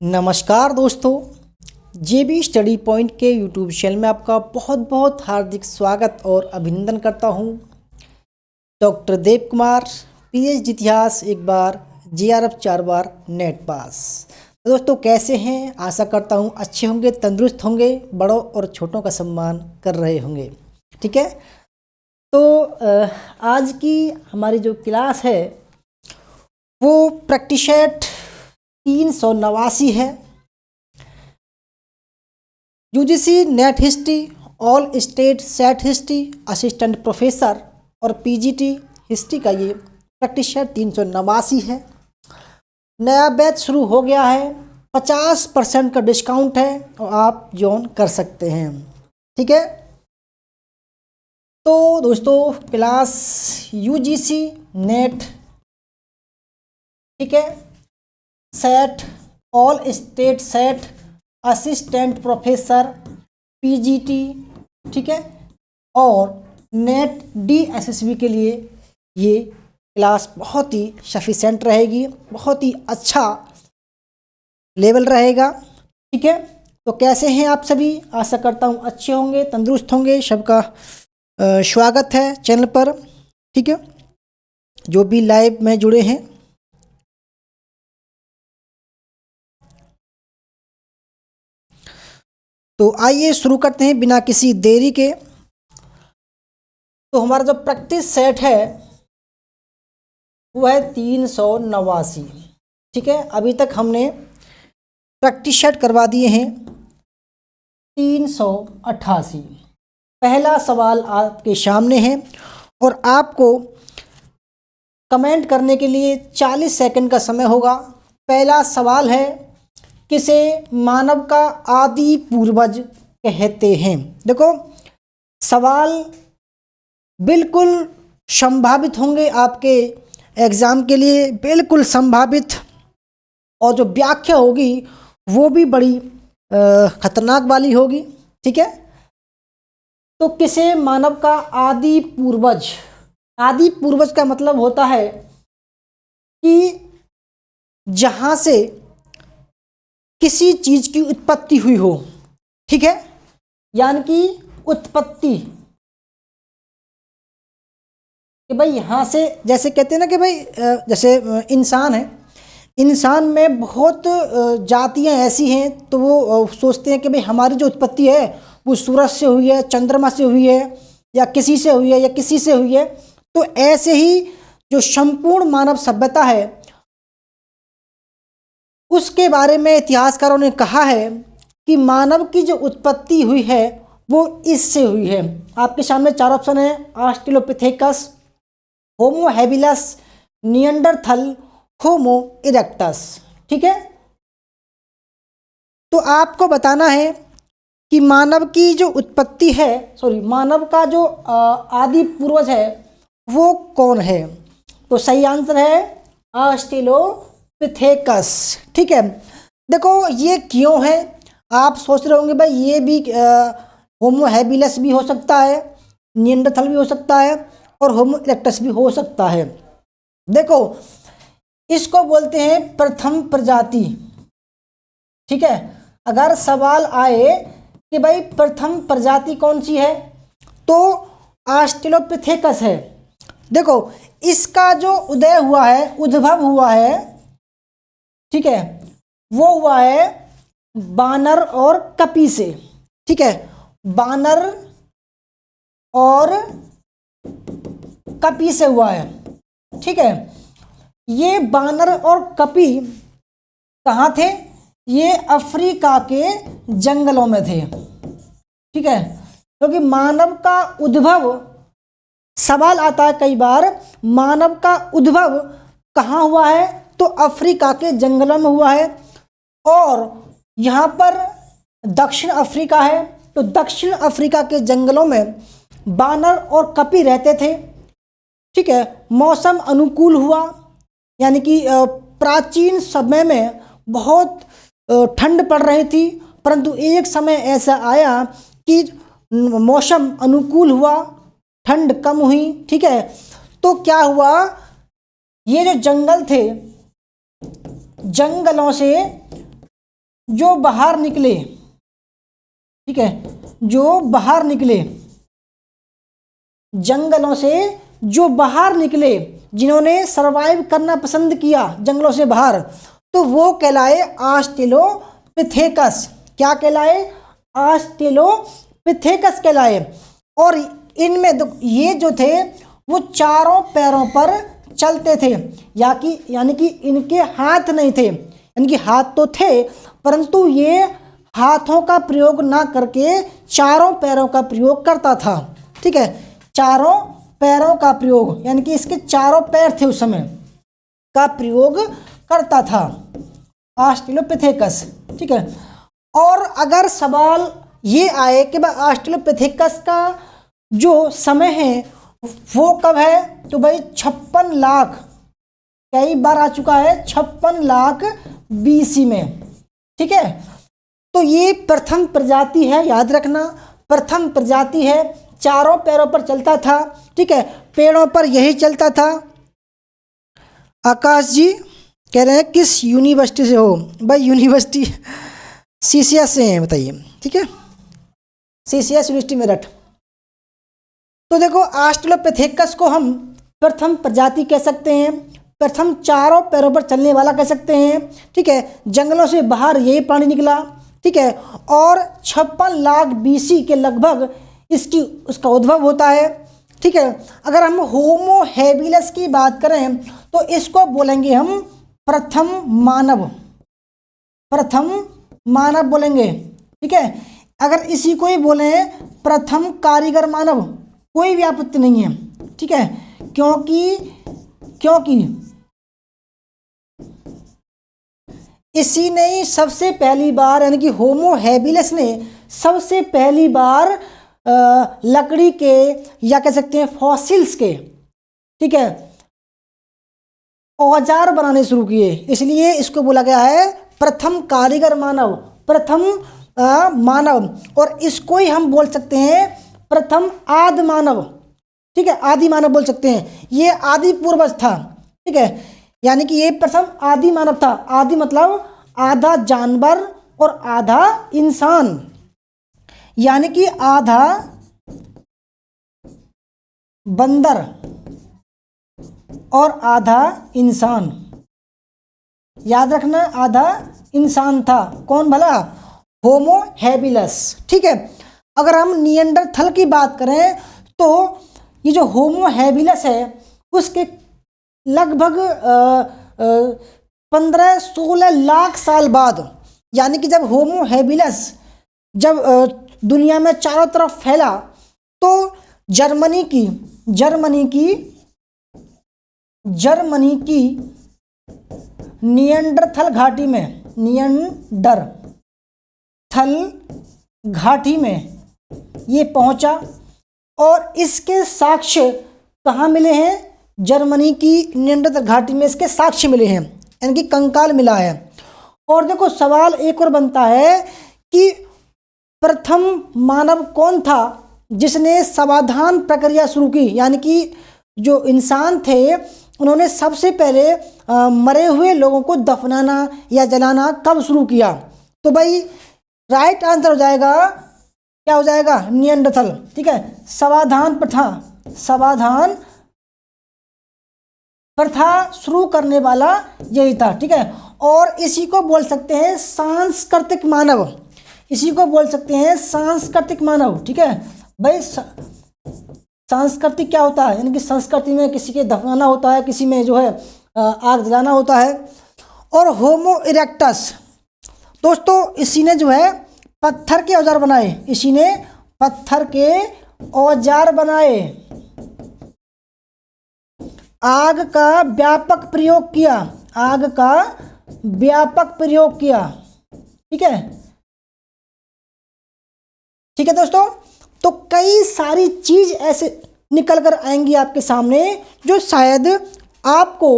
नमस्कार दोस्तों, जेबी study point के यूट्यूब चैनल में आपका बहुत बहुत हार्दिक स्वागत और अभिनंदन करता हूं। डॉक्टर देव कुमार, पीएचडी इतिहास, एक बार जेआरएफ 4 बार नेट पास। तो दोस्तों कैसे हैं? आशा करता हूं अच्छे होंगे, तंदुरुस्त होंगे, बड़ों और छोटों का सम्मान कर रहे होंगे। ठीक है, तो आज की हमारी जो क्लास है वो प्रैक्टिस सेट 389 है। UGC net history, all state set history, assistant professor और पीजीटी हिस्ट्री का ये प्रैक्टिस सेट 389 है। नया बैच शुरू हो गया है, 50% का डिस्काउंट है और आप ज्वाइन कर सकते हैं। ठीक है, तो दोस्तों क्लास यूजीसी नेट, ठीक है, set, all state set, assistant professor, PGT, ठीक है, और नेट डीएसएसबी के लिए ये क्लास बहुत ही सफिशेंट रहेगी, बहुत ही अच्छा लेवल रहेगा। ठीक है, तो कैसे हैं आप सभी? आशा करता हूँ अच्छे होंगे, तंदुरुस्त होंगे। सबका स्वागत है चैनल पर। ठीक है, जो भी लाइव में जुड़े हैं। तो आइए शुरू करते हैं बिना किसी देरी के। तो हमारा जो प्रैक्टिस सेट है वो है 389। ठीक है, अभी तक हमने प्रैक्टिस सेट करवा दिए हैं 388। पहला सवाल आपके सामने है और आपको कमेंट करने के लिए 40 सेकंड का समय होगा। पहला सवाल है, किसे मानव का आदि पूर्वज कहते हैं? देखो, सवाल बिल्कुल संभावित होंगे आपके एग्ज़ाम के लिए, बिल्कुल संभावित, और जो व्याख्या होगी वो भी बड़ी खतरनाक वाली होगी। ठीक है, तो किसे मानव का आदि पूर्वज, आदि पूर्वज का मतलब होता है कि जहाँ से किसी चीज़ की उत्पत्ति हुई हो। ठीक है, यानी कि उत्पत्ति, कि भाई यहाँ से, जैसे कहते हैं ना कि भाई जैसे इंसान है, इंसान में बहुत जातियाँ ऐसी हैं, तो वो सोचते हैं कि भाई हमारी जो उत्पत्ति है वो सूरज से हुई है, चंद्रमा से हुई है, या किसी से हुई है, या किसी से हुई है। तो ऐसे ही जो संपूर्ण मानव सभ्यता है उसके बारे में इतिहासकारों ने कहा है कि मानव की जो उत्पत्ति हुई है वो इससे हुई है। आपके सामने 4 ऑप्शन है: ऑस्ट्रेलोपिथेकस, होमो हैबिलस, निएंडरथल, होमो इरेक्टस। ठीक है, तो आपको बताना है कि मानव की जो उत्पत्ति है, मानव का जो आदि पूर्वज है वो कौन है? तो सही आंसर है ऑस्ट्रेलोपिथेकस। ठीक है, देखो ये क्यों है, आप सोच रहे होंगे भाई ये भी होमो हैबिलस भी हो सकता है, निएंडरथल भी हो सकता है, और होमो इरेक्टस भी हो सकता है। देखो, इसको बोलते हैं प्रथम प्रजाति। ठीक है, अगर सवाल आए कि भाई प्रथम प्रजाति कौन सी है, तो ऑस्ट्रेलोपिथेकस है। देखो, इसका जो उदय हुआ है, उद्भव हुआ है, ठीक है, वो हुआ है बानर और कपी से। ठीक है, बानर और कपी से हुआ है। ठीक है, ये बानर और कपी कहाँ थे? ये अफ्रीका के जंगलों में थे। ठीक है, क्योंकि मानव का उद्भव, सवाल आता है कई बार, मानव का उद्भव कहाँ हुआ है? तो अफ्रीका के जंगलों में हुआ है, और यहाँ पर दक्षिण अफ्रीका है, तो दक्षिण अफ्रीका के जंगलों में बानर और कपी रहते थे। ठीक है, मौसम अनुकूल हुआ, यानी कि प्राचीन समय में बहुत ठंड पड़ रही थी, परंतु एक समय ऐसा आया कि मौसम अनुकूल हुआ, ठंड कम हुई। ठीक है, तो क्या हुआ, ये जो जंगल थे, जंगलों से जो बाहर निकले, ठीक है, जो बाहर निकले, जंगलों से जो बाहर निकले, जिन्होंने सरवाइव करना पसंद किया जंगलों से बाहर, तो वो कहलाए ऑस्ट्रेलोपिथेकस। क्या कहलाए? ऑस्ट्रेलोपिथेकस कहलाए। और इनमें ये जो थे वो चारों पैरों पर चलते थे, यानी कि इनके हाथ नहीं थे, यानी कि हाथ तो थे परंतु ये हाथों का प्रयोग ना करके चारों पैरों का प्रयोग करता था। ठीक है, चारों पैरों का प्रयोग, यानी कि इसके चारों पैर थे उस समय, का प्रयोग करता था ऑस्ट्रेलोपिथेकस। ठीक है, और अगर सवाल ये आए कि भाई ऑस्ट्रेलोपिथेकस का जो समय है वो कब है, तो भाई 56 लाख, कई बार आ चुका है, 56 लाख BC में। ठीक है, तो ये प्रथम प्रजाति है, याद रखना, प्रथम प्रजाति है, चारों पैरों पर चलता था। ठीक है, पेड़ों पर यही चलता था। आकाश जी कह रहे हैं किस यूनिवर्सिटी से हो? भाई यूनिवर्सिटी CCS से हैं, बताइए। ठीक है, CCS यूनिवर्सिटी मेरठ। तो देखो ऑस्ट्रेलोपिथेकस को हम प्रथम प्रजाति कह सकते हैं, प्रथम चारों पैरों पर चलने वाला कह सकते हैं। ठीक है, जंगलों से बाहर यही प्राणी निकला। ठीक है, और 56 लाख BC के लगभग उसका उद्भव होता है। ठीक है, अगर हम होमो हैबिलस की बात करें तो इसको बोलेंगे हम प्रथम मानव, प्रथम मानव बोलेंगे। ठीक है, अगर इसी को ही बोले प्रथम कारीगर मानव, कोई भी आपत्ति नहीं है। ठीक है, क्योंकि इसी ने ही सबसे पहली बार, यानी कि होमो हैबिलस ने सबसे पहली बार लकड़ी के, या कह सकते हैं फॉसिल्स के, ठीक है, औजार बनाने शुरू किए, इसलिए इसको बोला गया है प्रथम कारीगर मानव, प्रथम मानव। और इसको ही हम बोल सकते हैं प्रथम आदि मानव। ठीक है, आदि मानव बोल सकते हैं, ये आदि पूर्वज था। ठीक है, यानी कि ये प्रथम आदि मानव था। आदि मतलब आधा जानवर और आधा इंसान, यानी कि आधा बंदर और आधा इंसान। याद रखना, आधा इंसान था। कौन भला? होमो हैबिलस। ठीक है, अगर हम निएंडरथल की बात करें तो ये जो होमो हैबिलस है उसके लगभग 15-16 लाख साल बाद, यानी कि जब होमो हैबिलस जब दुनिया में चारों तरफ फैला तो जर्मनी की निएंडरथल घाटी में, निएंडरथल घाटी में ये पहुंचा और इसके साक्ष्य कहाँ मिले हैं? जर्मनी की निएंडरथल घाटी में इसके साक्ष्य मिले हैं, यानी कि कंकाल मिला है। और देखो सवाल एक और बनता है कि प्रथम मानव कौन था जिसने समाधान प्रक्रिया शुरू की, यानी कि जो इंसान थे उन्होंने सबसे पहले मरे हुए लोगों को दफनाना या जलाना कब शुरू किया? तो भाई राइट आंसर हो जाएगा, क्या हो जाएगा? निएंडरथल। ठीक है, समाधान प्रथा शुरू करने वाला यही था। ठीक है, और इसी को बोल सकते हैं सांस्कृतिक मानव, इसी को बोल सकते हैं सांस्कृतिक मानव। ठीक है भाई, सांस्कृतिक क्या होता है? यानी कि संस्कृति में किसी के दफनाना होता है, किसी में जो है आग जलाना होता है। और होमो इरेक्टस, दोस्तों इसी ने जो है पत्थर के औजार बनाए, इसी ने पत्थर के औजार बनाए, आग का व्यापक प्रयोग किया, आग का व्यापक प्रयोग किया। ठीक है, ठीक है दोस्तों, तो कई सारी चीज ऐसे निकल कर आएंगी आपके सामने जो शायद आपको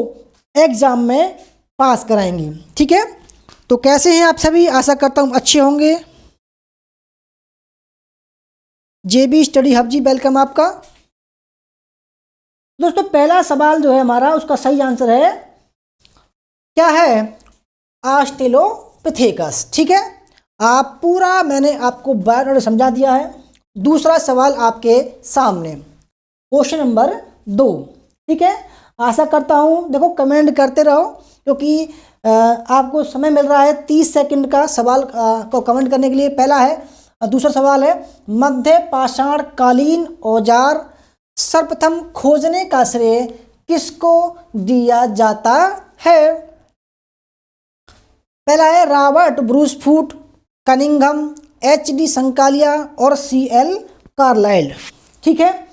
एग्जाम में पास कराएंगी। ठीक है, तो कैसे हैं आप सभी? आशा करता हूं अच्छे होंगे। JB स्टडी हब जी, वेलकम आपका। दोस्तों पहला सवाल जो है हमारा, उसका सही आंसर है क्या है? ऑस्ट्रेलोपिथेकस। पिथेकस। ठीक है, आप पूरा मैंने आपको बार समझा दिया है। दूसरा सवाल आपके सामने, क्वेश्चन नंबर 2। ठीक है, आशा करता हूँ देखो कमेंट करते रहो, क्योंकि आपको समय मिल रहा है 30 सेकंड का सवाल को कमेंट करने के लिए। पहला है, दूसरा सवाल है, मध्य पाषाण कालीन औजार सर्वप्रथम खोजने का श्रेय किसको दिया जाता है? पहला है रॉबर्ट ब्रूसफूट, कनिंघम, HD संकालिया और CL कार्लाइल। ठीक है,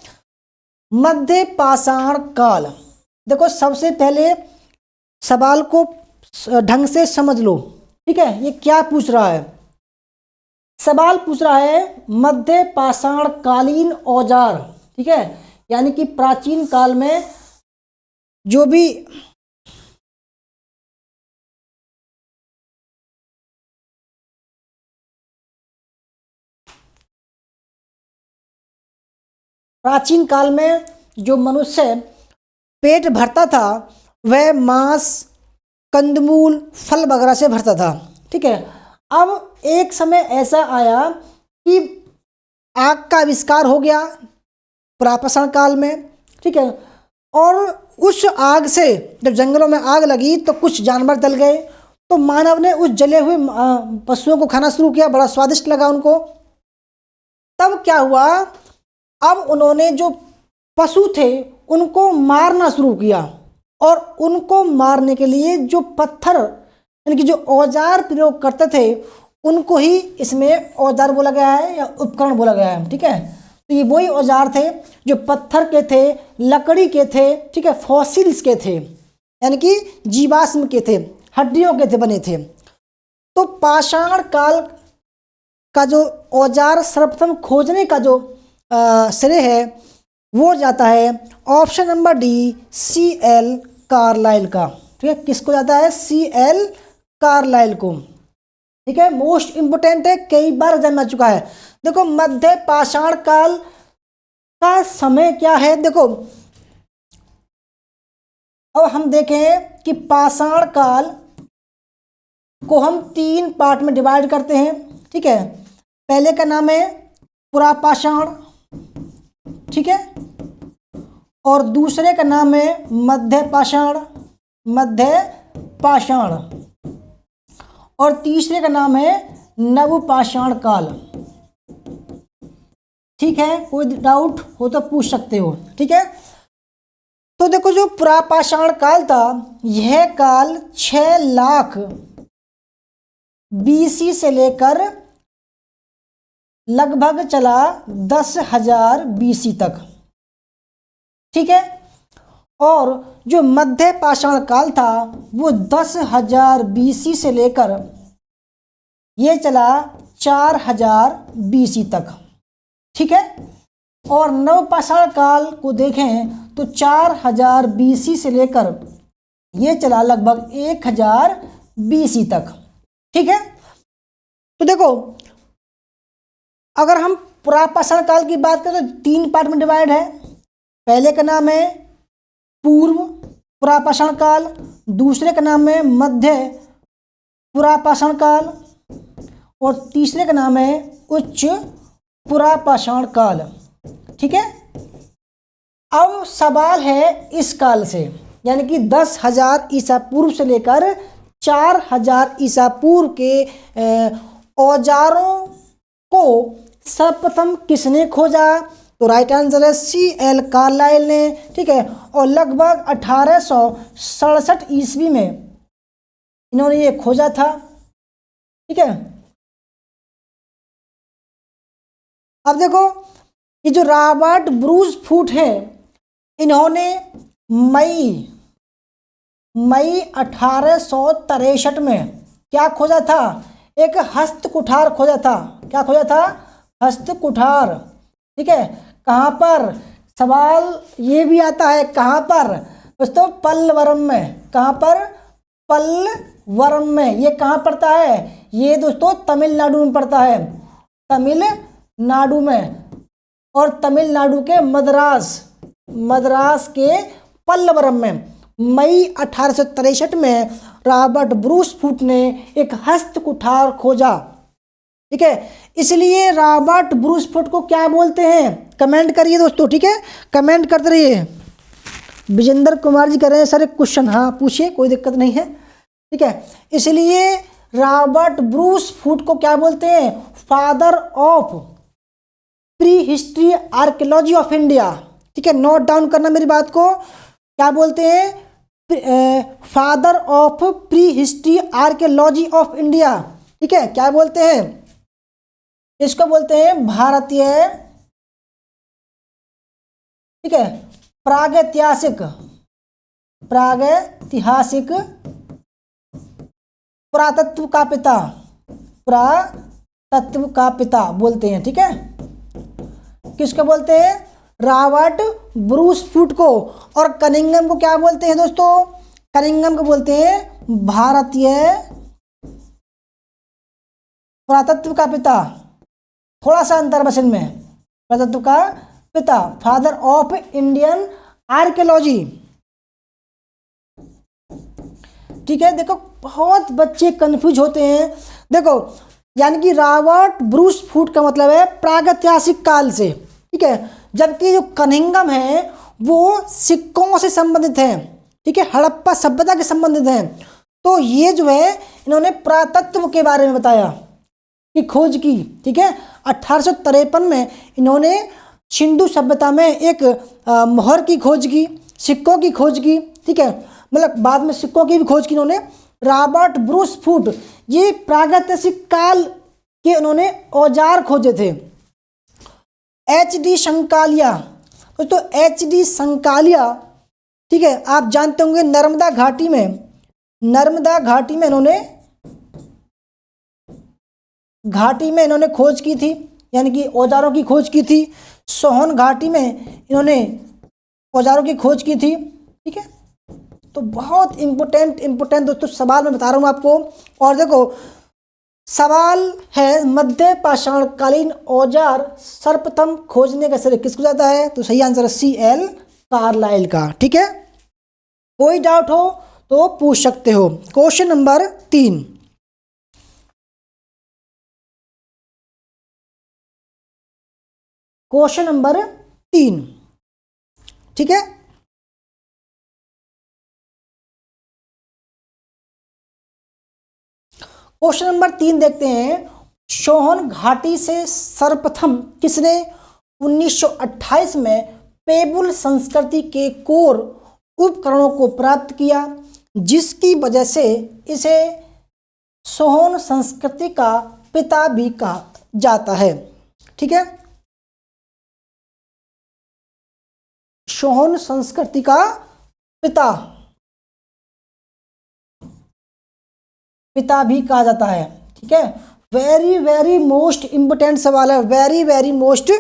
मध्य पाषाण काल। देखो सबसे पहले सवाल को ढंग से समझ लो। ठीक है, ये क्या पूछ रहा है? सवाल पूछ रहा है मध्य पाषाण कालीन औजार। ठीक है, यानी कि प्राचीन काल में जो भी प्राचीन काल में जो मनुष्य पेट भरता था वह मांस, कंदमूल, फल वगैरह से भरता था। ठीक है, अब एक समय ऐसा आया कि आग का आविष्कार हो गया प्रापाषाण काल में। ठीक है, और उस आग से जब जंगलों में आग लगी तो कुछ जानवर जल गए, तो मानव ने उस जले हुए पशुओं को खाना शुरू किया, बड़ा स्वादिष्ट लगा उनको। तब क्या हुआ, अब उन्होंने जो पशु थे उनको मारना शुरू किया, और उनको मारने के लिए जो पत्थर यानी कि जो औजार प्रयोग करते थे उनको ही इसमें औजार बोला गया है या उपकरण बोला गया है। ठीक है, तो ये वही औजार थे जो पत्थर के थे, लकड़ी के थे, ठीक है, फॉसिल्स के थे, यानी कि जीवाश्म के थे, हड्डियों के थे बने थे। तो पाषाण काल का जो औजार सर्वप्रथम खोजने का जो श्रेय है वो जाता है option number D, CL Carlyle का। ठीक है, किसको जाता है? CL कार्लाइल को। ठीक है, मोस्ट इंपोर्टेंट है, कई बार एग्जाम में आ चुका है। देखो मध्य पाषाण काल का समय क्या है, देखो अब हम देखें कि पाषाण काल को हम 3 पार्ट में डिवाइड करते हैं। ठीक है, पहले का नाम है पुरापाषाण, ठीक है, और दूसरे का नाम है मध्य पाषाण, और तीसरे का नाम है नवपाषाण काल। ठीक है, कोई डाउट हो तो पूछ सकते हो। ठीक है, तो देखो जो पुरापाषाण काल था यह काल 6 लाख BC से लेकर लगभग चला 10,000 BC तक। ठीक है, और जो मध्य पाषाण काल था वो 10,000 BC से लेकर ये चला 4,000 BC तक। ठीक है, और नवपाषाण काल को देखें तो 4,000 BC से लेकर ये चला लगभग 1,000 BC तक। ठीक है, तो देखो अगर हम पुरापाषाण काल की बात करें तो 3 पार्ट में डिवाइड है। पहले का नाम है पूर्व पुरापाषाण काल, दूसरे का नाम है मध्य पुरापाषाण काल, और तीसरे का नाम है उच्च पुरापाषाण काल। ठीक है, अब सवाल है इस काल से, यानी कि 10,000 ईसा पूर्व से लेकर 4,000 ईसा पूर्व के औजारों को सर्वप्रथम किसने खोजा? तो राइट आंसर है CL कार्लाइल ने। ठीक है, और लगभग 1867 ईस्वी में इन्होंने ये खोजा था। ठीक है, अब देखो ये जो रॉबर्ट ब्रूसफूट है इन्होंने मई 1863 में क्या खोजा था? एक हस्त कुठार खोजा था। क्या खोजा था? हस्त कुठार। ठीक है, कहाँ पर? सवाल ये भी आता है कहाँ पर दोस्तों? पल्लवरम में। कहाँ पर? पल्लवरम में। ये कहाँ पड़ता है? ये दोस्तों तमिलनाडु में पड़ता है, तमिलनाडु में, और तमिलनाडु के मद्रास के पल्लवरम में मई 1863 में रॉबर्ट ब्रूस फूट ने एक हस्त कुठार खोजा। ठीक है, इसलिए रॉबर्ट ब्रूस फूट को क्या बोलते हैं? कमेंट करिए दोस्तों, ठीक है, कमेंट करते रहिए। विजेंद्र कुमार जी कह रहे हैं सर एक क्वेश्चन, हाँ पूछिए, कोई दिक्कत नहीं है। ठीक है, इसलिए रॉबर्ट ब्रूस फूट को क्या बोलते हैं? Father of pre history archaeology of India. ठीक है, नोट डाउन करना मेरी बात को, क्या बोलते हैं? Father of pre history archaeology of India. ठीक है, क्या बोलते हैं? इसको बोलते हैं भारतीय, ठीक है, प्रागैतिहासिक पुरातत्व का पिता, पुरातत्व का पिता बोलते हैं। ठीक है, किसको बोलते हैं? रॉबर्ट ब्रूस फूट को। और कनिंघम को क्या बोलते हैं दोस्तों? कनिंघम को बोलते हैं भारतीय पुरातत्व का पिता। थोड़ा सा अंतर बस इनमें, पुरातत्व का पिता, फादर ऑफ इंडियन आर्कियोलॉजी। ठीक है, देखो बहुत बच्चे कंफ्यूज होते हैं। देखो यानी कि रॉबर्ट ब्रूस फूट का मतलब है प्रागैतिहासिक काल से। ठीक है, जबकि जो कनिंघम है वो सिक्कों से संबंधित है। ठीक है, हड़प्पा सभ्यता के संबंधित हैं। तो ये जो है इन्होंने पुरातत्व के बारे में बताया की खोज की। ठीक है, 1853 में इन्होंने सिंधु सभ्यता में एक मोहर की खोज की, सिक्कों की खोज की। ठीक है, मतलब बाद में सिक्कों की भी खोज की इन्होंने। रॉबर्ट ब्रूस फूट ये प्रागैतिहासिक काल के उन्होंने औजार खोजे थे। HD संकालिया, तो HD संकालिया, ठीक है, आप जानते होंगे नर्मदा घाटी में इन्होंने खोज की थी, यानी कि औजारों की खोज की थी। सोहन घाटी में इन्होंने औजारों की खोज की थी। ठीक है, तो बहुत इंपोर्टेंट दोस्तों सवाल मैं बता रहा हूँ आपको। और देखो सवाल है मध्य पाषाण कालीन औजार सर्वप्रथम खोजने का श्रेय किसको जाता है? तो सही आंसर है CL कार्लाइल का। ठीक है, कोई डाउट हो तो पूछ सकते हो। क्वेश्चन नंबर 3, क्वेश्चन नंबर 3, ठीक है, क्वेश्चन नंबर 3 देखते हैं। सोहन घाटी से सर्वप्रथम किसने 1928 में पेबुल संस्कृति के कोर उपकरणों को प्राप्त किया, जिसकी वजह से इसे सोहन संस्कृति का पिता भी कहा जाता है। ठीक है, सोहन संस्कृति का पिता भी कहा जाता है। ठीक है, वेरी मोस्ट इंपोर्टेंट सवाल है, वेरी मोस्ट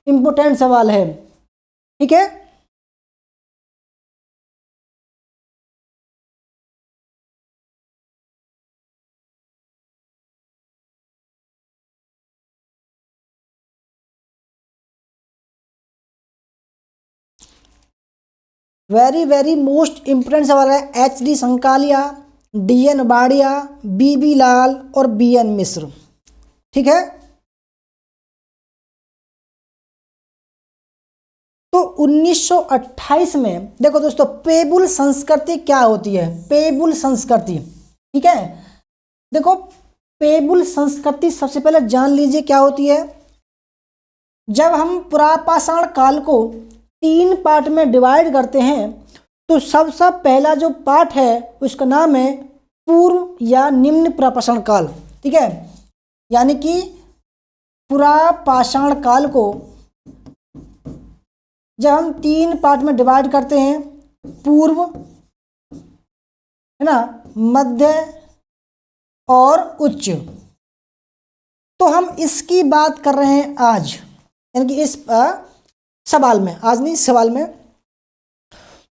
इंपोर्टेंट सवाल है। ठीक है, वेरी मोस्ट इंपोर्टेंट सवाल है। HD संकालिया, DN बाड़िया, BB लाल और BN मिश्र। ठीक है, तो 1928 में देखो दोस्तों पेबुल संस्कृति क्या होती है? पेबुल संस्कृति, ठीक है, देखो पेबुल संस्कृति सबसे पहले जान लीजिए क्या होती है। जब हम पुरापाषाण काल को 3 पार्ट में डिवाइड करते हैं तो सबसे पहला जो पार्ट है उसका नाम है पूर्व या निम्न पुरापाषाण काल। ठीक है, यानी कि पुरापाषाण काल को जब हम 3 पार्ट में डिवाइड करते हैं, पूर्व है ना, मध्य और उच्च, तो हम इसकी बात कर रहे हैं आज, यानी कि इस सवाल में, आज नहीं सवाल में।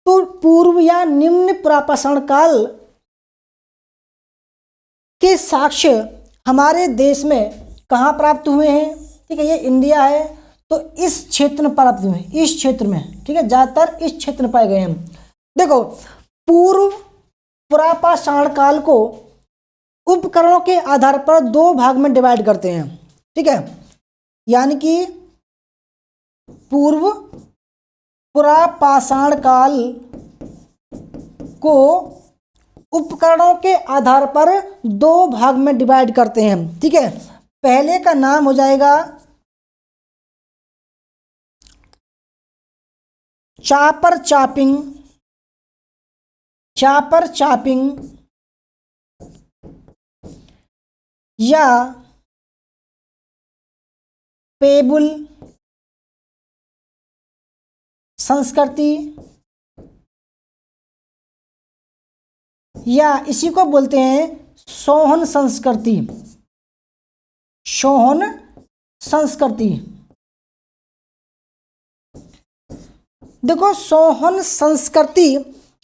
तो पूर्व या निम्न पुरापाषाण काल के साक्ष्य हमारे देश में कहाँ प्राप्त हुए हैं? ठीक है, ये इंडिया है तो इस क्षेत्र में प्राप्त हुए हैं, इस क्षेत्र में। ठीक है, ज़्यादातर इस क्षेत्र में पाए गए हैं। देखो पूर्व पुरापाषाण काल को उपकरणों के आधार पर दो भाग में डिवाइड करते हैं, ठीक है। यानी कि पुरापाषाण काल को उपकरणों के आधार पर दो भाग में डिवाइड करते हैं, ठीक है। पहले का नाम हो जाएगा चापर चापिंग या पेबुल संस्कृति, या इसी को बोलते हैं सोहन संस्कृति। देखो, सोहन संस्कृति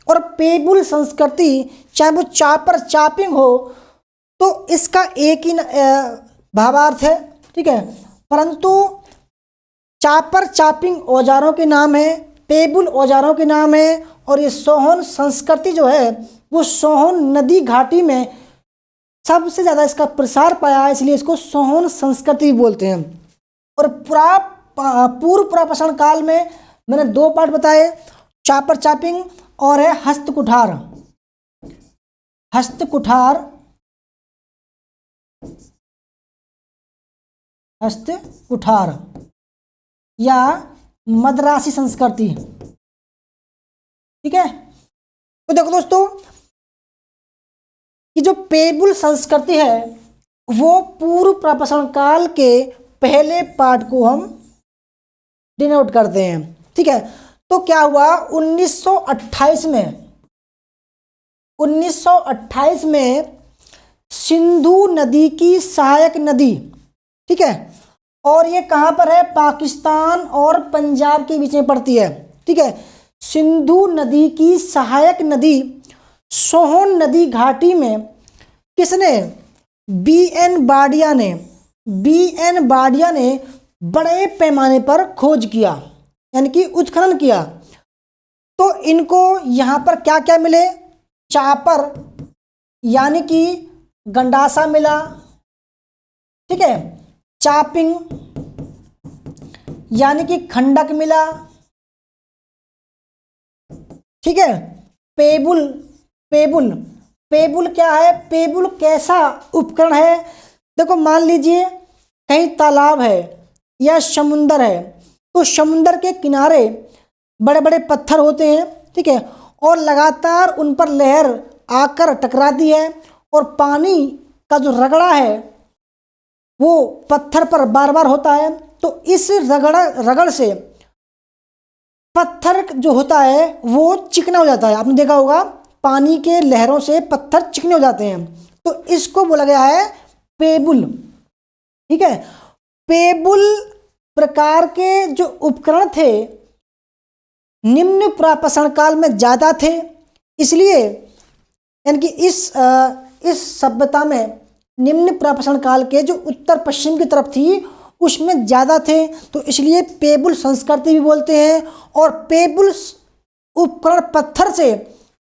और पेबुल संस्कृति, चाहे वो चापर चापिंग हो, तो इसका एक ही भावार्थ है, ठीक है। परंतु चापर चापिंग औजारों के नाम है, पेबुल औजारों के नाम है, और ये सोहन संस्कृति जो है वो सोहन नदी घाटी में सबसे ज़्यादा इसका प्रसार पाया है, इसलिए इसको सोहन संस्कृति बोलते हैं। और पूर्व पुरापाषाण काल में मैंने दो पार्ट बताए, चापर चापिंग और है हस्तकुठार या मद्रासी संस्कृति, ठीक है। तो देखो दोस्तों, कि जो पेबुल संस्कृति है वो पूर्व पुरापाषाण काल के पहले पार्ट को हम डिनोट करते हैं, ठीक है। तो क्या हुआ, 1928 में सिंधु नदी की सहायक नदी, ठीक है, और ये कहाँ पर है, पाकिस्तान और पंजाब के बीच में पड़ती है, ठीक है। सिंधु नदी की सहायक नदी सोहन नदी घाटी में किसने, बी.एन. बाडिया ने बड़े पैमाने पर खोज किया, यानी कि उत्खनन किया। तो इनको यहाँ पर क्या क्या मिले, चापर यानी कि गंडासा मिला, ठीक है, चापिंग यानी कि खंडक मिला, ठीक है। पेबुल क्या है, पेबुल कैसा उपकरण है। देखो, मान लीजिए कहीं तालाब है या समुंदर है, तो समुंदर के किनारे बड़े बड़े पत्थर होते हैं, ठीक है, और लगातार उन पर लहर आकर टकराती है, और पानी का जो रगड़ा है वो पत्थर पर बार बार होता है। तो इस रगड़ से पत्थर जो होता है वो चिकना हो जाता है। आपने देखा होगा, पानी के लहरों से पत्थर चिकने हो जाते हैं, तो इसको बोला गया है पेबुल, ठीक है। पेबुल प्रकार के जो उपकरण थे निम्न पुरापाषाण काल में ज़्यादा थे, इसलिए यानी कि इस सभ्यता में निम्न पुरापाषाण काल के जो उत्तर पश्चिम की तरफ थी उसमें ज़्यादा थे, तो इसलिए पेबुल संस्कृति भी बोलते हैं। और पेबुल उपकरण पत्थर से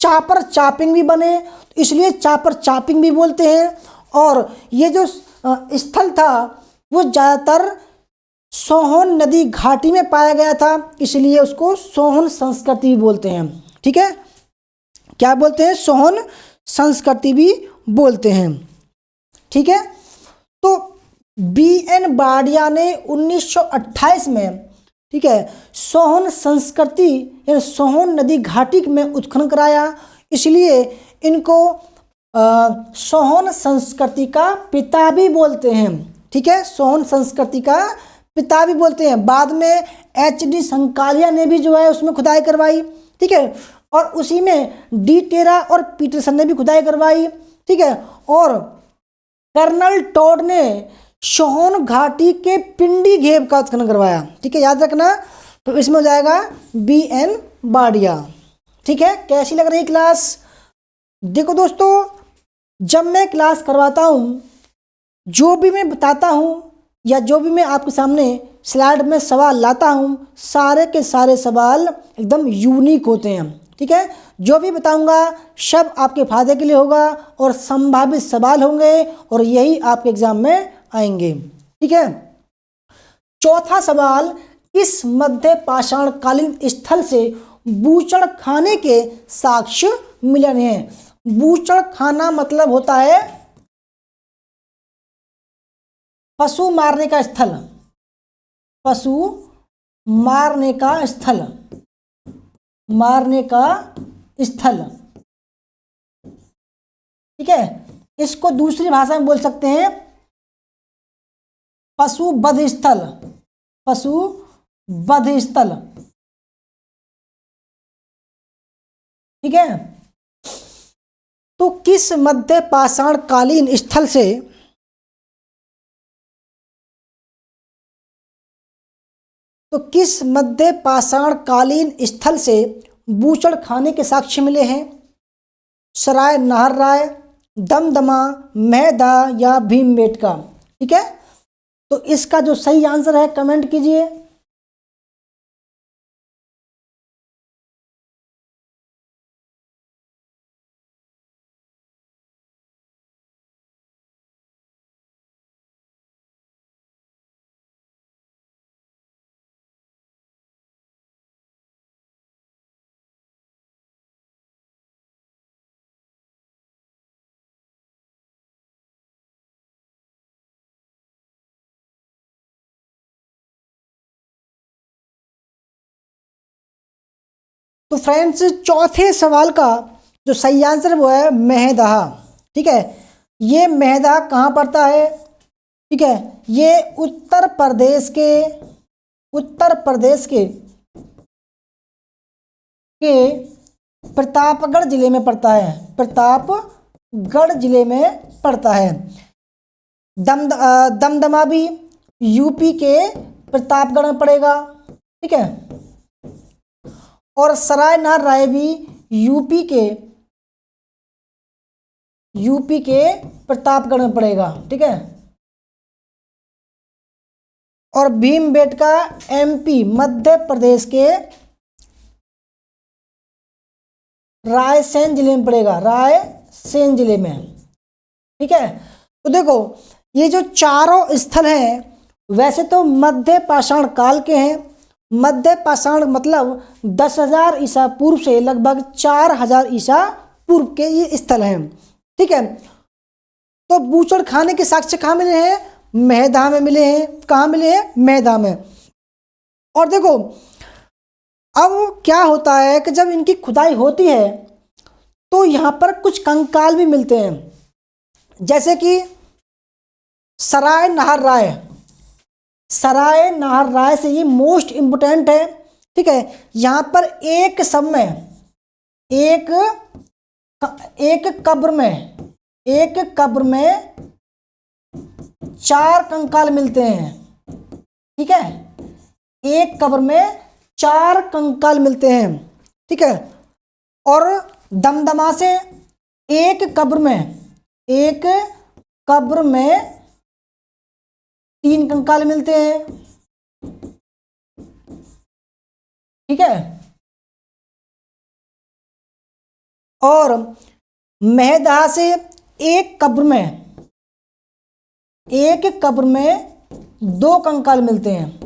चापर चापिंग भी बने, तो इसलिए चापर चापिंग भी बोलते हैं। और ये जो स्थल था वो ज़्यादातर सोहन नदी घाटी में पाया गया था, इसलिए उसको सोहन संस्कृति भी बोलते हैं, ठीक है। क्या बोलते हैं, सोहन संस्कृति भी बोलते हैं, ठीक है। तो बी.एन. बाडिया ने 1928 में, ठीक है, सोहन संस्कृति यानी सोहन नदी घाटी में उत्खनन कराया, इसलिए इनको सोहन संस्कृति का पिता भी बोलते हैं, ठीक है। सोहन संस्कृति का पिता भी बोलते हैं। बाद में H.D. संकालिया ने भी जो है उसमें खुदाई करवाई, ठीक है, और उसी में डी टेरा और पीटरसन ने भी खुदाई करवाई, ठीक है। और कर्नल टॉड ने सोहन घाटी के पिंडी घेव का उत्खनन करवाया, ठीक है, याद रखना। तो इसमें हो जाएगा बी.एन. बाडिया, ठीक है। कैसी लग रही क्लास? देखो दोस्तों, जब मैं क्लास करवाता हूँ, जो भी मैं बताता हूँ या जो भी मैं आपके सामने स्लाइड में सवाल लाता हूँ, सारे के सारे सवाल एकदम यूनिक होते हैं, ठीक है, जो भी बताऊंगा सब आपके फायदे के लिए होगा और संभावित सवाल होंगे और यही आपके एग्जाम में आएंगे। ठीक है, चौथा सवाल, किस मध्य पाषाण कालीन स्थल से बूचड़ खाने के साक्ष्य मिले हैं। बूचड़ खाना मतलब होता है पशु मारने का स्थल, पशु मारने का स्थल, मारने का स्थल। ठीक है, इसको दूसरी भाषा में बोल सकते हैं पशु वध स्थल, पशु वध स्थल। ठीक है, तो किस मध्य पाषाण कालीन स्थल से किस मध्य पाषाण कालीन स्थल से बूचड़ खाने के साक्ष्य मिले हैं। सराय नाहरराय, दमदमा, मेहदा या भीमबेटका। ठीक है, तो इसका जो सही आंसर है कमेंट कीजिए। तो फ्रेंड्स, चौथे सवाल का जो सही आंसर है वो है मेहदहा। ठीक है, ये मेहदहा कहाँ पड़ता है। ठीक है, ये उत्तर प्रदेश के प्रतापगढ़ जिले में पड़ता है, प्रतापगढ़ जिले में पड़ता है। दमदमा भी यूपी के प्रतापगढ़ में पड़ेगा। ठीक है, और सराय नाहरराय भी यूपी के प्रतापगढ़ में पड़ेगा। ठीक है, और भीमबेटका एमपी मध्य प्रदेश के रायसेन जिले में पड़ेगा, रायसेन जिले में। ठीक है, तो देखो ये जो चारों स्थल हैं वैसे तो मध्य पाषाण काल के हैं। मध्य पाषाण मतलब 10,000 ईसा पूर्व से लगभग 4,000 ईसा पूर्व के ये स्थल हैं। ठीक है, तो बूचड़ खाने के साक्ष्य कहाँ मिले हैं, मेहदा में मिले हैं। कहाँ मिले हैं, मेहदा में। और देखो अब क्या होता है कि जब इनकी खुदाई होती है तो यहाँ पर कुछ कंकाल भी मिलते हैं, जैसे कि सराय नाहरराय से ये मोस्ट इम्पोर्टेंट है। ठीक है, यहाँ पर एक कब्र में 4 कंकाल मिलते हैं। ठीक है, एक कब्र में 4 कंकाल मिलते हैं। ठीक है, और दमदमा से एक कब्र में 3 कंकाल मिलते हैं। ठीक है, और मेहदा से एक कब्र में 2 कंकाल मिलते हैं।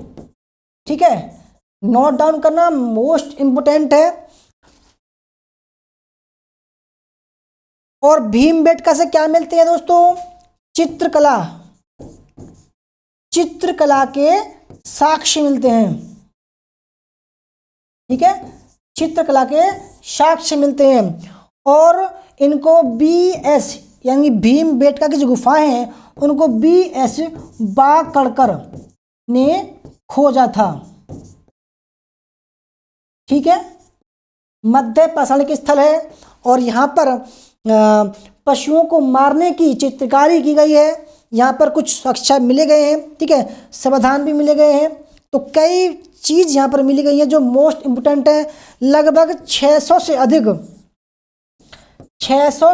ठीक है, नोट डाउन करना, मोस्ट इंपोर्टेंट है। और भीमबेटका से क्या मिलते हैं दोस्तों, चित्रकला के साक्ष्य मिलते हैं। ठीक है, चित्रकला के साक्ष्य मिलते हैं। और इनको BS यानी भीमबेटका की जो गुफाएं हैं उनको BS बाकड़कर ने खोजा था। ठीक है, मध्य पाषाण के स्थल है और यहाँ पर पशुओं को मारने की चित्रकारी की गई है। यहाँ पर कुछ साक्ष्य मिले गए हैं। ठीक है, समाधान भी मिले गए हैं। तो कई चीज़ यहाँ पर मिली गई है जो मोस्ट इम्पोर्टेंट है। लगभग 600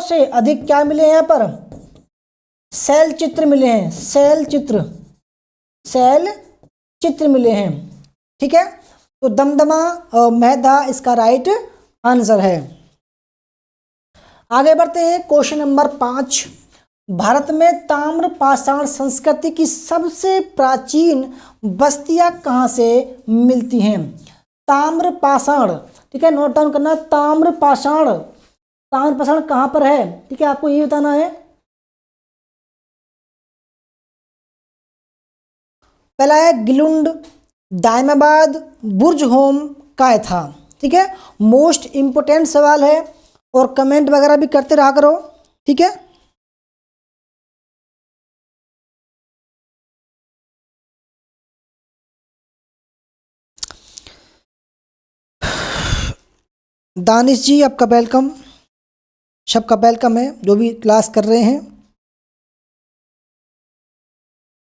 से अधिक क्या मिले हैं यहाँ पर, शैल चित्र मिले हैं, शैल चित्र मिले हैं। ठीक है, तो दमदमा और मेहदा इसका राइट आंसर है। आगे बढ़ते हैं, क्वेश्चन नंबर 5। भारत में ताम्र पाषाण संस्कृति की सबसे प्राचीन बस्तियां कहाँ से मिलती हैं? ताम्र पाषाण, ठीक है, नोट डाउन करना। ताम्र पाषाण, ताम्र पाषाण कहाँ पर है, ठीक है, आपको ये बताना है। पहला है गिलुंड, दायमाबाद, बुर्जहोम, कायथा। ठीक है, मोस्ट इंपोर्टेंट सवाल है और कमेंट वगैरह भी करते रहा करो, ठीक है। दानिश जी आपका वेलकम, सबका वेलकम है जो भी क्लास कर रहे हैं।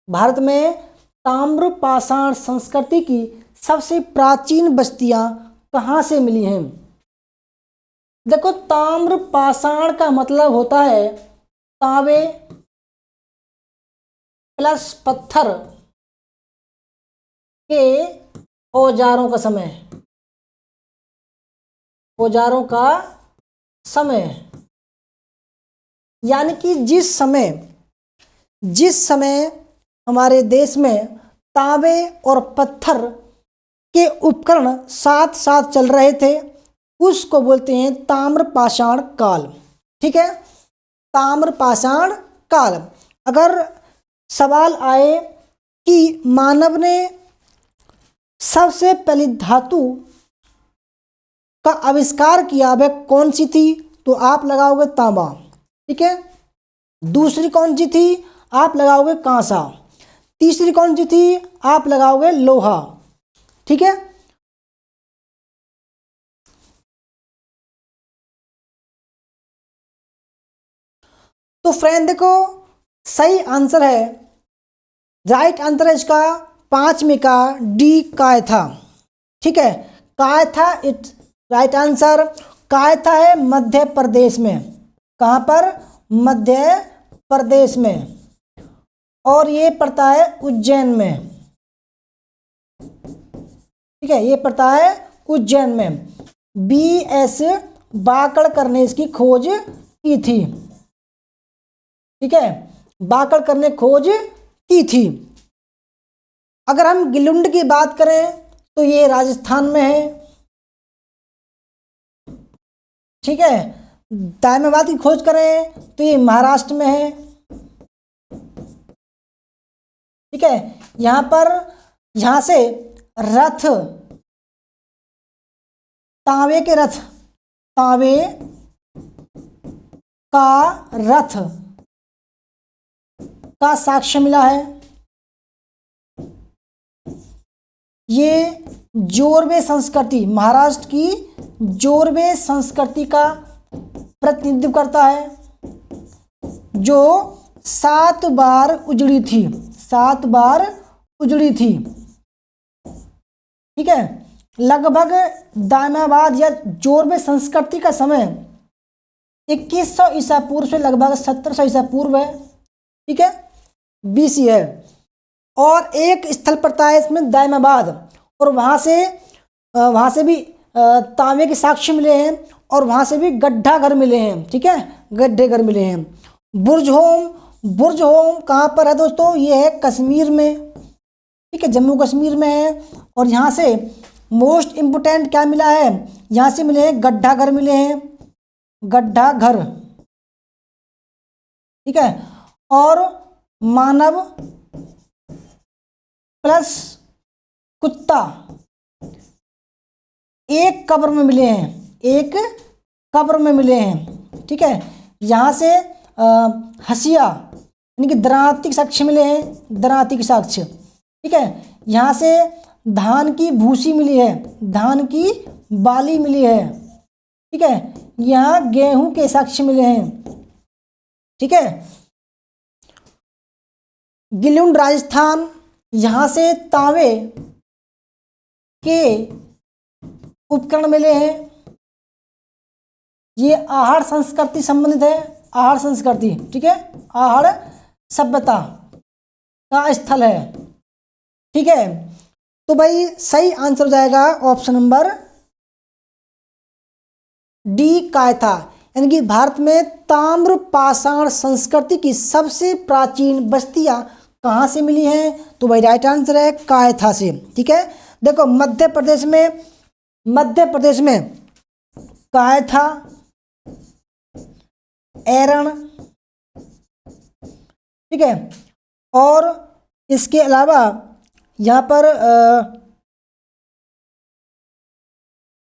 भारत में ताम्र पाषाण संस्कृति की सबसे प्राचीन बस्तियां कहाँ से मिली हैं? देखो, ताम्र पाषाण का मतलब होता है तांबे प्लस पत्थर के औजारों का समय, औजारों का समय, यानी कि जिस समय हमारे देश में तांबे और पत्थर के उपकरण साथ साथ चल रहे थे उसको बोलते हैं ताम्र पाषाण काल। ठीक है, ताम्र पाषाण काल। अगर सवाल आए कि मानव ने सबसे पहली धातु का आविष्कार किया वह कौन सी थी, तो आप लगाओगे तांबा। ठीक है, दूसरी कौन सी थी, आप लगाओगे कांसा। तीसरी कौन सी थी, आप लगाओगे लोहा। ठीक है, तो फ्रेंड देखो, सही आंसर है, राइट आंसर है इसका 5 में का डी, कायथा। ठीक है, Kayatha it's right answer. Kayatha है मध्य प्रदेश में। कहाँ पर? मध्य प्रदेश में, और ये पड़ता है उज्जैन में। ठीक है, ये पड़ता है उज्जैन में। BS बाकड़कर ने इसकी खोज की थी। ठीक है, बाकड़कर ने खोज की थी। अगर हम गिलुंड की बात करें तो ये राजस्थान में है। ठीक है, दायमाबाद की खोज करें तो ये महाराष्ट्र में है। ठीक है, यहां से रथ, तांबे के रथ, तांबे का रथ का साक्ष्य मिला है। ये जोरवे संस्कृति, महाराष्ट्र की जोरवे संस्कृति का प्रतिनिधित्व करता है, जो 7 बार उजड़ी थी, 7 बार उजड़ी थी। ठीक है, लगभग दायमाबाद या जोरवे संस्कृति का समय 2100 ईसा पूर्व से लगभग 1700 ईसा पूर्व है। ठीक है, BC है। और एक स्थल पड़ता है इसमें दायमाबाद, और वहां से भी तांबे के साक्ष्य मिले हैं, और वहां से भी गड्ढा घर मिले हैं। ठीक है, गड्ढे घर मिले हैं। बुर्जहोम कहाँ पर है दोस्तों? ये है कश्मीर में। ठीक है, जम्मू कश्मीर में है। और यहाँ से मोस्ट इम्पोर्टेंट क्या मिला है, यहाँ से मिले हैं गड्ढा घर मिले हैं, गड्ढा घर। ठीक है, और मानव प्लस कुत्ता एक कब्र में मिले हैं, एक कब्र में मिले हैं। ठीक है, यहाँ से हसिया यानी कि दरांती साक्ष्य मिले हैं, दरांती साक्ष्य। ठीक है, यहाँ से धान की भूसी मिली है, धान की बाली मिली है। ठीक है, यहाँ गेहूं के साक्ष्य मिले हैं। ठीक है, गिलुंड राजस्थान, यहाँ से तांबे के उपकरण मिले हैं। ये आहार संस्कृति संबंधित है, आहार संस्कृति। ठीक है, आहार सभ्यता का स्थल है। ठीक है, तो भाई सही आंसर हो जाएगा ऑप्शन नंबर डी कायथा, यानी कि भारत में ताम्र पाषाण संस्कृति की सबसे प्राचीन बस्तियां कहाँ से मिली हैं? तो भाई राइट आंसर है कायथा से। ठीक है, देखो मध्य प्रदेश में कायथा, एरण, ठीक है, और इसके अलावा यहाँ पर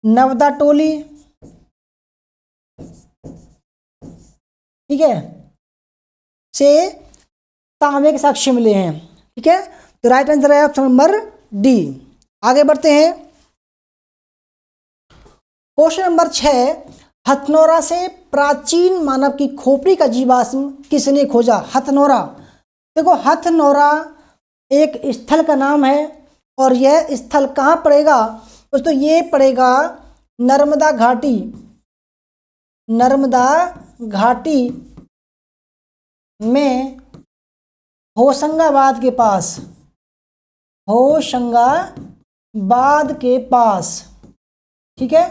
नवदा टोली, ठीक है, से तांबे के साक्ष्य मिले हैं। ठीक है, तो राइट आंसर है ऑप्शन नंबर डी। आगे बढ़ते हैं, क्वेश्चन नंबर 6, हथनोरा से प्राचीन मानव की खोपड़ी का जीवाश्म किसने खोजा? हथनोरा, देखो हथनोरा एक स्थल का नाम है और यह स्थल कहाँ पड़ेगा दोस्तों? ये पड़ेगा नर्मदा घाटी में होशंगाबाद के पास, ठीक है,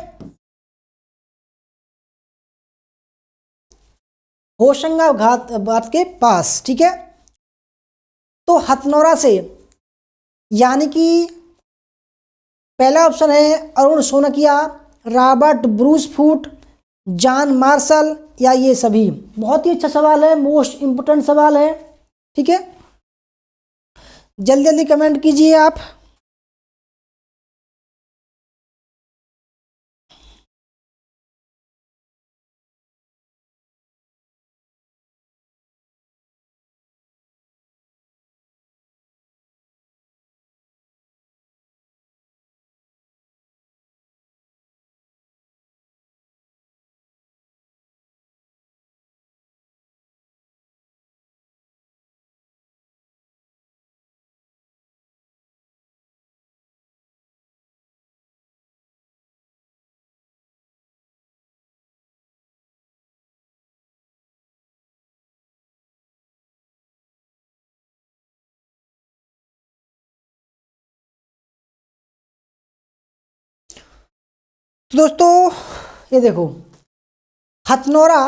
होशंगाबाद के पास। ठीक है, तो हथनोरा से, यानी कि पहला ऑप्शन है Arun Sonkiya, Robert Bruce Foote, John Marshall, या ये सभी। बहुत ही अच्छा सवाल है, मोस्ट इम्पोर्टेंट सवाल है। ठीक है, जल्दी जल्दी कमेंट कीजिए आप। तो दोस्तों ये देखो, हथनोरा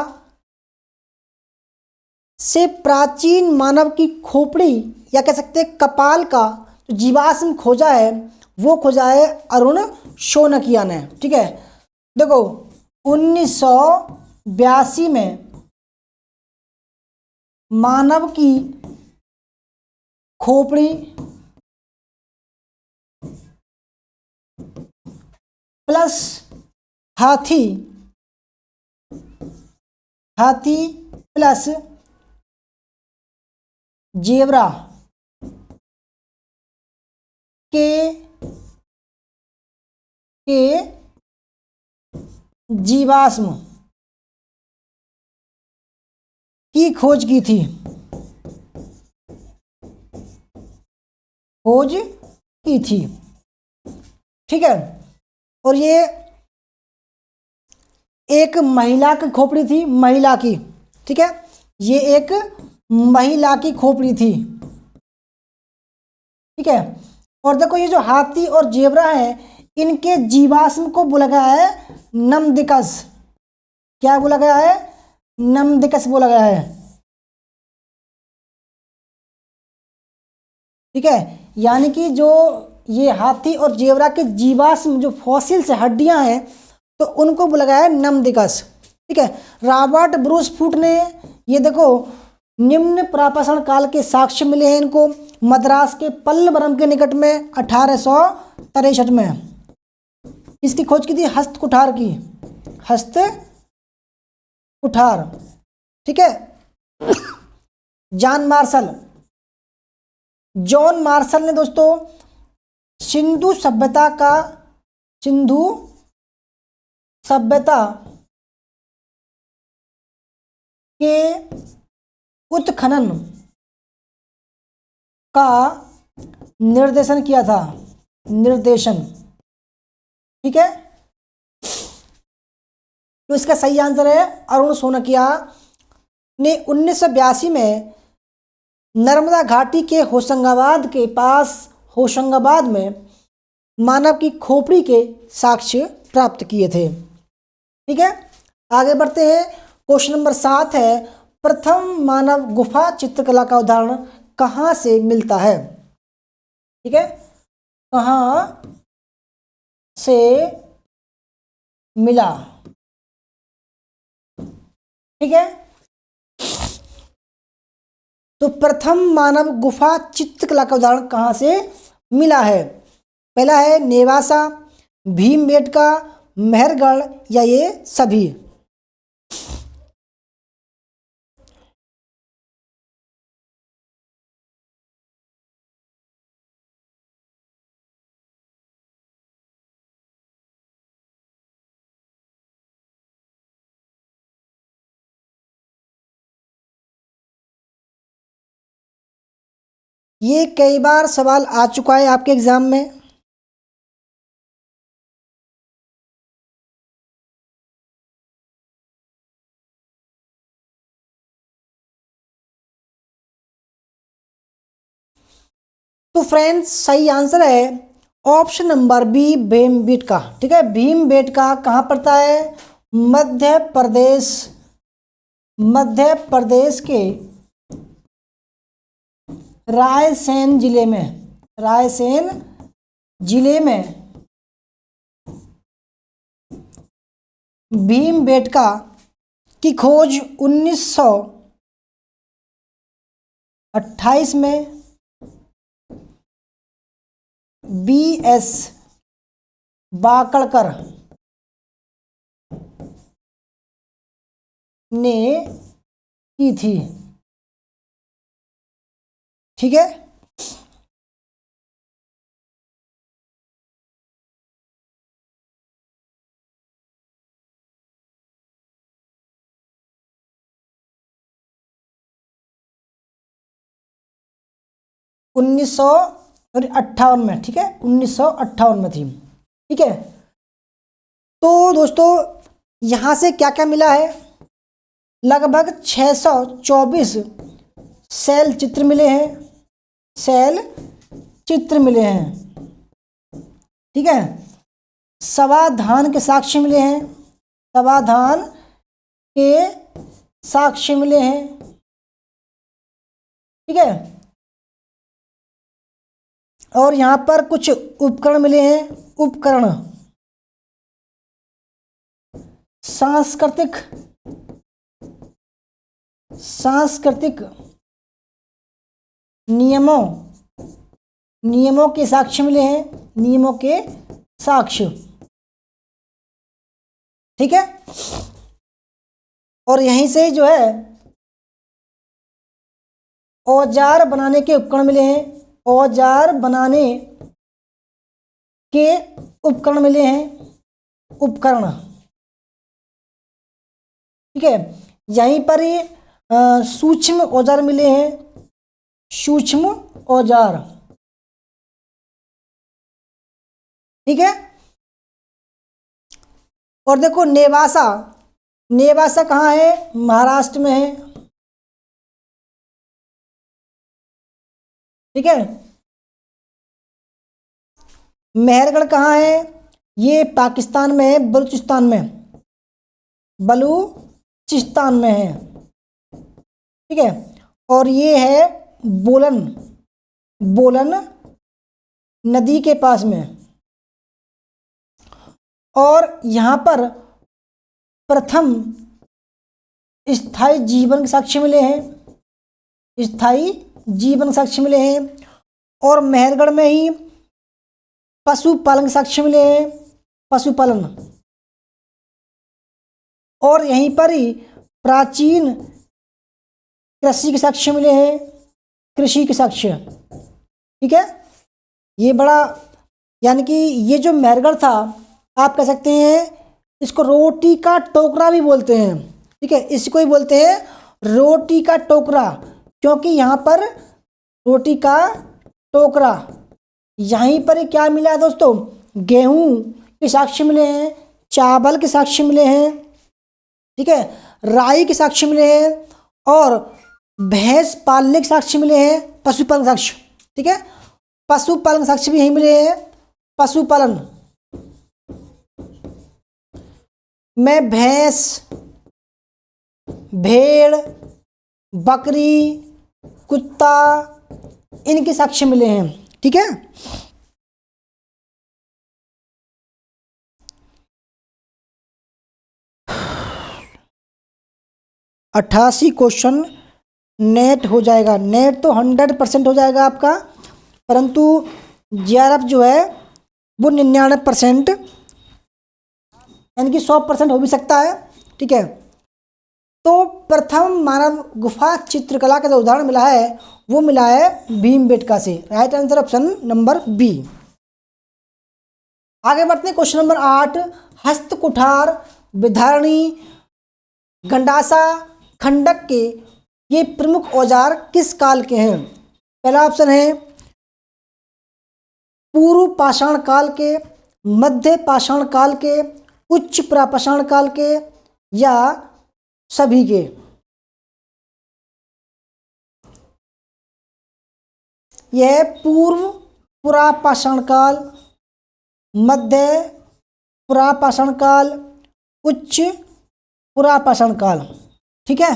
से प्राचीन मानव की खोपड़ी या कह सकते हैं कपाल का जो जीवाश्म खोजा है वो खोजा है अरुण शोनकिया ने। ठीक है, देखो 1982 में मानव की खोपड़ी प्लस हाथी प्लस जेब्रा के जीवाश्म की खोज की थी। ठीक है, और ये एक महिला की खोपड़ी थी, महिला की। ठीक है, ये एक महिला की खोपड़ी थी। ठीक है, और देखो ये जो हाथी और जेब्रा है इनके जीवाश्म को बोला गया है नमदिकस। क्या बोला गया है? नमदिकस बोला गया है। ठीक है, यानी कि जो ये हाथी और जेब्रा के जीवाश्म जो फॉसिल से हड्डियां हैं तो उनको बोला गया है नमदिकस। ठीक है, रॉबर्ट ब्रूस फूट ने, ये देखो निम्न प्रापाषाण काल के साक्ष्य मिले हैं इनको मद्रास के पल्लवरम के निकट में 1863 में। इसकी खोज की थी हस्तकुठार की, हस्तकुठार। ठीक है, जॉन मार्शल ने दोस्तों सिंधु सभ्यता के उत्खनन का निर्देशन किया था। ठीक है, तो इसका सही आंसर है अरुण सोनकिया ने 1982 में नर्मदा घाटी के होशंगाबाद में मानव की खोपड़ी के साक्ष्य प्राप्त किए थे। ठीक है, आगे बढ़ते हैं। क्वेश्चन नंबर 7 है, प्रथम मानव गुफा चित्रकला का उदाहरण कहाँ से मिलता है? ठीक है, कहाँ से मिला? ठीक है, तो प्रथम मानव गुफा चित्रकला का उदाहरण कहाँ से मिला है? पहला है नेवासा, भीमबेटका, मेहरगढ़ या ये सभी। ये कई बार सवाल आ चुका है आपके एग्जाम में। तो फ्रेंड्स सही आंसर है ऑप्शन नंबर बी, भीमबेटका। ठीक है, भीमबेटका कहाँ पड़ता है? मध्य प्रदेश, मध्य प्रदेश के रायसेन जिले में, रायसेन जिले में भीमबेटका की खोज 1928 में BS बाकड़कर ने की थी। ठीक है, उन्नीस सौ 58 में। ठीक है, 1958 में थी। ठीक है, तो दोस्तों यहाँ से क्या क्या मिला है? लगभग 624 शैल चित्र मिले हैं, शैल चित्र मिले हैं। ठीक है, सवाधान के साक्ष्य मिले हैं, सवाधान के साक्ष्य मिले हैं। ठीक है, और यहाँ पर कुछ उपकरण मिले हैं, उपकरण, सांस्कृतिक, सांस्कृतिक नियमों, नियमों के साक्ष्य मिले हैं, नियमों के साक्ष्य। ठीक है, और यहीं से जो है औजार बनाने के उपकरण मिले हैं, औजार बनाने के उपकरण मिले हैं, उपकरण। ठीक है, यहीं पर ही सूक्ष्म औजार मिले हैं, सूक्ष्म औजार। ठीक है, और देखो नेवासा, नेवासा कहाँ है? महाराष्ट्र में है। ठीक है, मेहरगढ़ कहाँ है? ये पाकिस्तान में है, बलूचिस्तान में, बलूचिस्तान में है। ठीक है, और ये है बोलन, बोलन नदी के पास में। और यहाँ पर प्रथम स्थायी जीवन के साक्ष्य मिले हैं, स्थायी जीवन साक्ष्य मिले हैं। और मेहरगढ़ में ही पशुपालन के साक्ष्य मिले हैं, पशुपालन। और यहीं पर ही प्राचीन कृषि के साक्ष्य मिले हैं, कृषि के साक्ष्य। ठीक है, ये बड़ा, यानी कि ये जो मेहरगढ़ था, आप कह सकते हैं इसको रोटी का टोकरा भी बोलते हैं। ठीक है, इसको ही बोलते हैं रोटी का टोकरा, क्योंकि यहाँ पर रोटी का टोकरा। यहीं पर क्या मिला है दोस्तों? गेहूं के साक्ष्य मिले हैं, चावल के साक्ष्य मिले हैं। ठीक है, राई के साक्ष्य मिले हैं, और भैंस पालने के साक्ष्य मिले हैं, पशुपालन साक्ष्य। ठीक है, पशुपालन साक्ष्य भी यहीं मिले हैं, पशुपालन में भैंस भेड़, बकरी, कुत्ता, इनके साक्ष्य मिले हैं। ठीक है, 88 क्वेश्चन नेट हो जाएगा। नेट तो 100% हो जाएगा आपका, परंतु जीआरएफ जो है वो 99% यानी कि 100% हो भी सकता है। ठीक है, तो प्रथम मानव गुफा चित्रकला का जो उदाहरण मिला है वो मिला है भीमबेटका से। Right answer option number B. आगे बढ़ते हैं क्वेश्चन नंबर 8। हस्तकुठार, विधारणी, गंडासा, खंडक के ये प्रमुख औजार किस काल के हैं? पहला ऑप्शन है पूर्व पाषाण काल के, मध्य पाषाण काल के, उच्च प्रापाषाण काल के, या सभी के। यह पूर्व पुरापाषाण काल, मध्य पुरापाषाण काल, उच्च पुरापाषाण काल। ठीक है,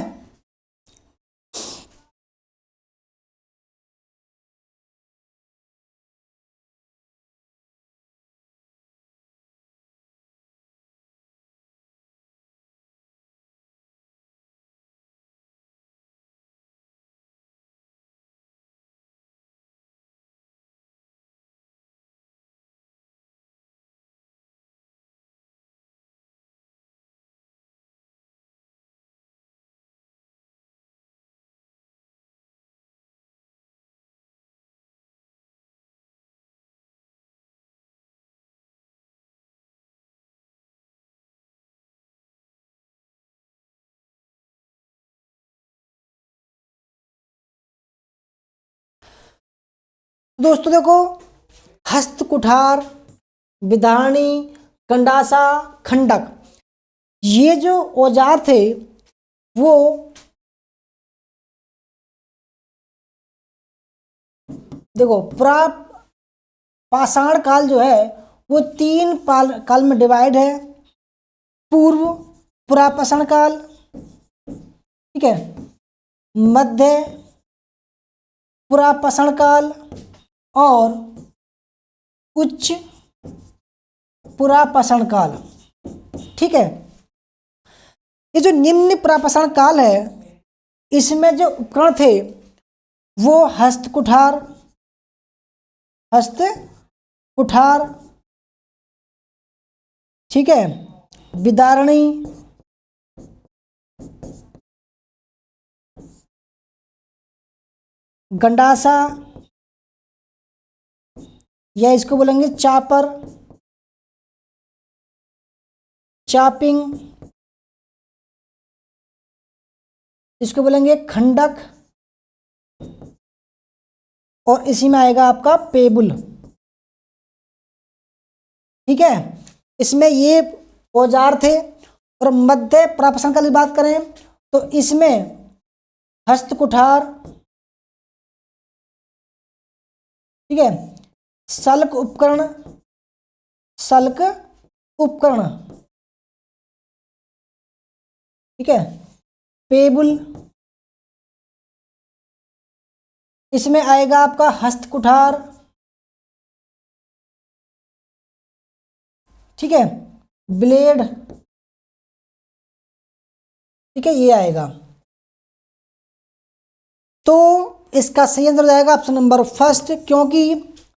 दोस्तों देखो, हस्तकुठार, विधारणी, गंडासा, खंडक, ये जो औजार थे वो देखो पाषाण काल जो है वो 3 काल में डिवाइड है। पूर्व पुरापाषाण काल, ठीक है, मध्य पुरापाषाण काल और उच्च पुरापाषाण काल। ठीक है, ये जो निम्न पुरापाषाण काल है इसमें जो उपकरण थे वो हस्तकुठार, ठीक है, विदारणी, गंडासा, या इसको बोलेंगे चापर, चापिंग, इसको बोलेंगे खंडक, और इसी में आएगा आपका पेबुल। ठीक है, इसमें ये औजार थे। और मध्य पुरापाषाण काल की बात करें तो इसमें हस्तकुठार, ठीक है, सल्क उपकरण, ठीक है, पेबुल, इसमें आएगा आपका हस्तकुठार, ठीक है, ब्लेड, ठीक है, ये आएगा। तो इसका सही आंसर हो जाएगा ऑप्शन नंबर फर्स्ट, क्योंकि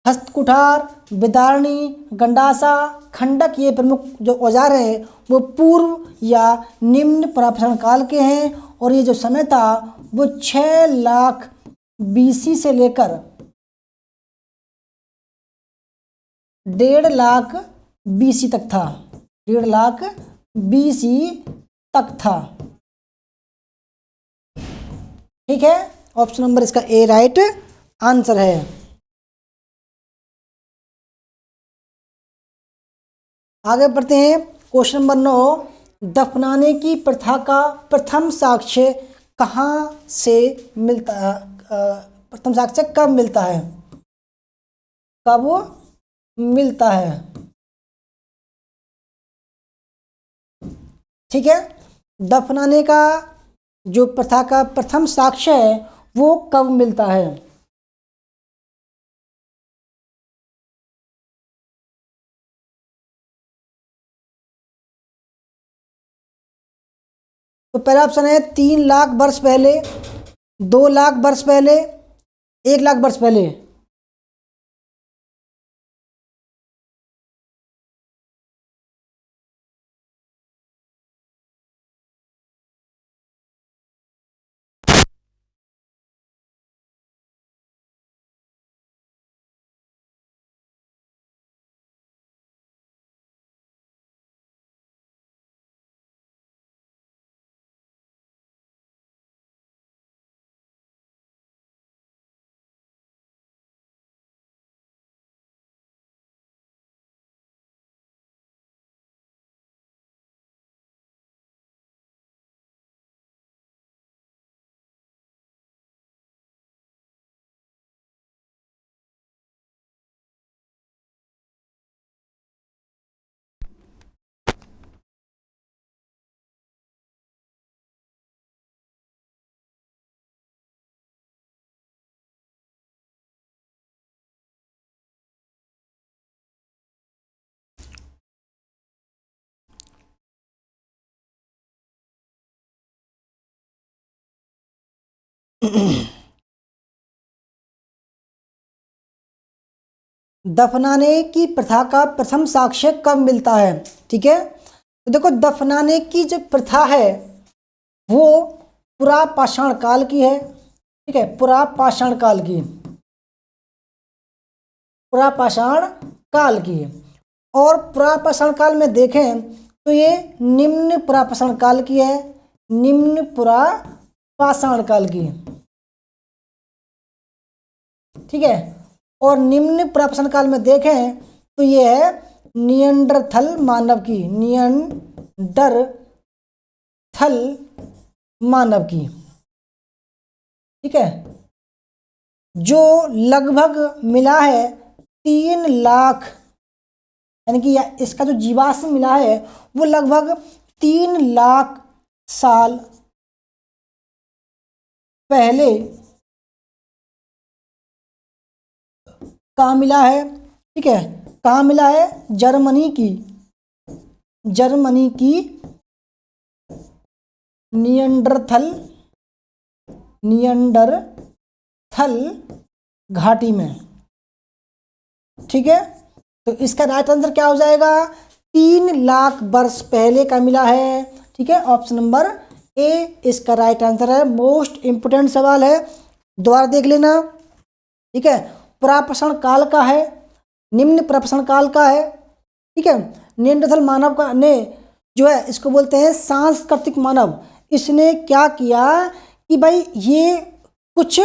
हस्तकुठार, विदारणी, गंडासा, खंडक ये प्रमुख जो औजार है वो पूर्व या निम्न पुरापाषाण काल के हैं। और ये जो समय था वो 6 लाख BC से लेकर 1.5 लाख BC तक था। 1.5 लाख BC तक था। ठीक है, ऑप्शन नंबर इसका ए राइट आंसर है। आगे बढ़ते हैं क्वेश्चन नंबर 9। दफनाने की प्रथा का प्रथम साक्ष्य कहाँ से मिलता है? प्रथम साक्ष्य कब मिलता है? कब मिलता है? ठीक है, दफनाने का जो प्रथा का प्रथम साक्ष्य है वो कब मिलता है? तो पहला ऑप्शन है 3 लाख वर्ष पहले, 2 लाख वर्ष पहले, 1 लाख वर्ष पहले। दफनाने की प्रथा का प्रथम साक्ष्य कब मिलता है? ठीक है, तो देखो दफनाने की जो प्रथा है वो पुरापाषाण काल की है। ठीक है, पुरापाषाण काल की, पुरापाषाण काल की है। और पुरापाषाण काल में देखें तो ये निम्न पुरापाषाण काल की है, निम्न पुरापाषाण काल की। ठीक है, और निम्न पुरापाषाण काल में देखें तो ये है नियंडरथल मानव की, नियंडरथल मानव की। ठीक है, जो लगभग मिला है 3 लाख, यानी कि इसका जो जीवाश्म मिला है वो लगभग 3 लाख साल पहले कहाँ मिला है? ठीक है, कहाँ मिला है? जर्मनी की, जर्मनी की नियंडरथल घाटी में। ठीक है, तो इसका राइट आंसर क्या हो जाएगा? 3 लाख वर्ष पहले का मिला है। ठीक है, ऑप्शन नंबर ए इसका राइट आंसर है। मोस्ट इंपोर्टेंट सवाल है, दोबारा देख लेना। ठीक है, पुरापाषाण काल का है, निम्न पुरापाषाण काल का है। ठीक है, नियंडरथल मानव का ने जो है इसको बोलते हैं सांस्कृतिक मानव। इसने क्या किया कि भाई ये कुछ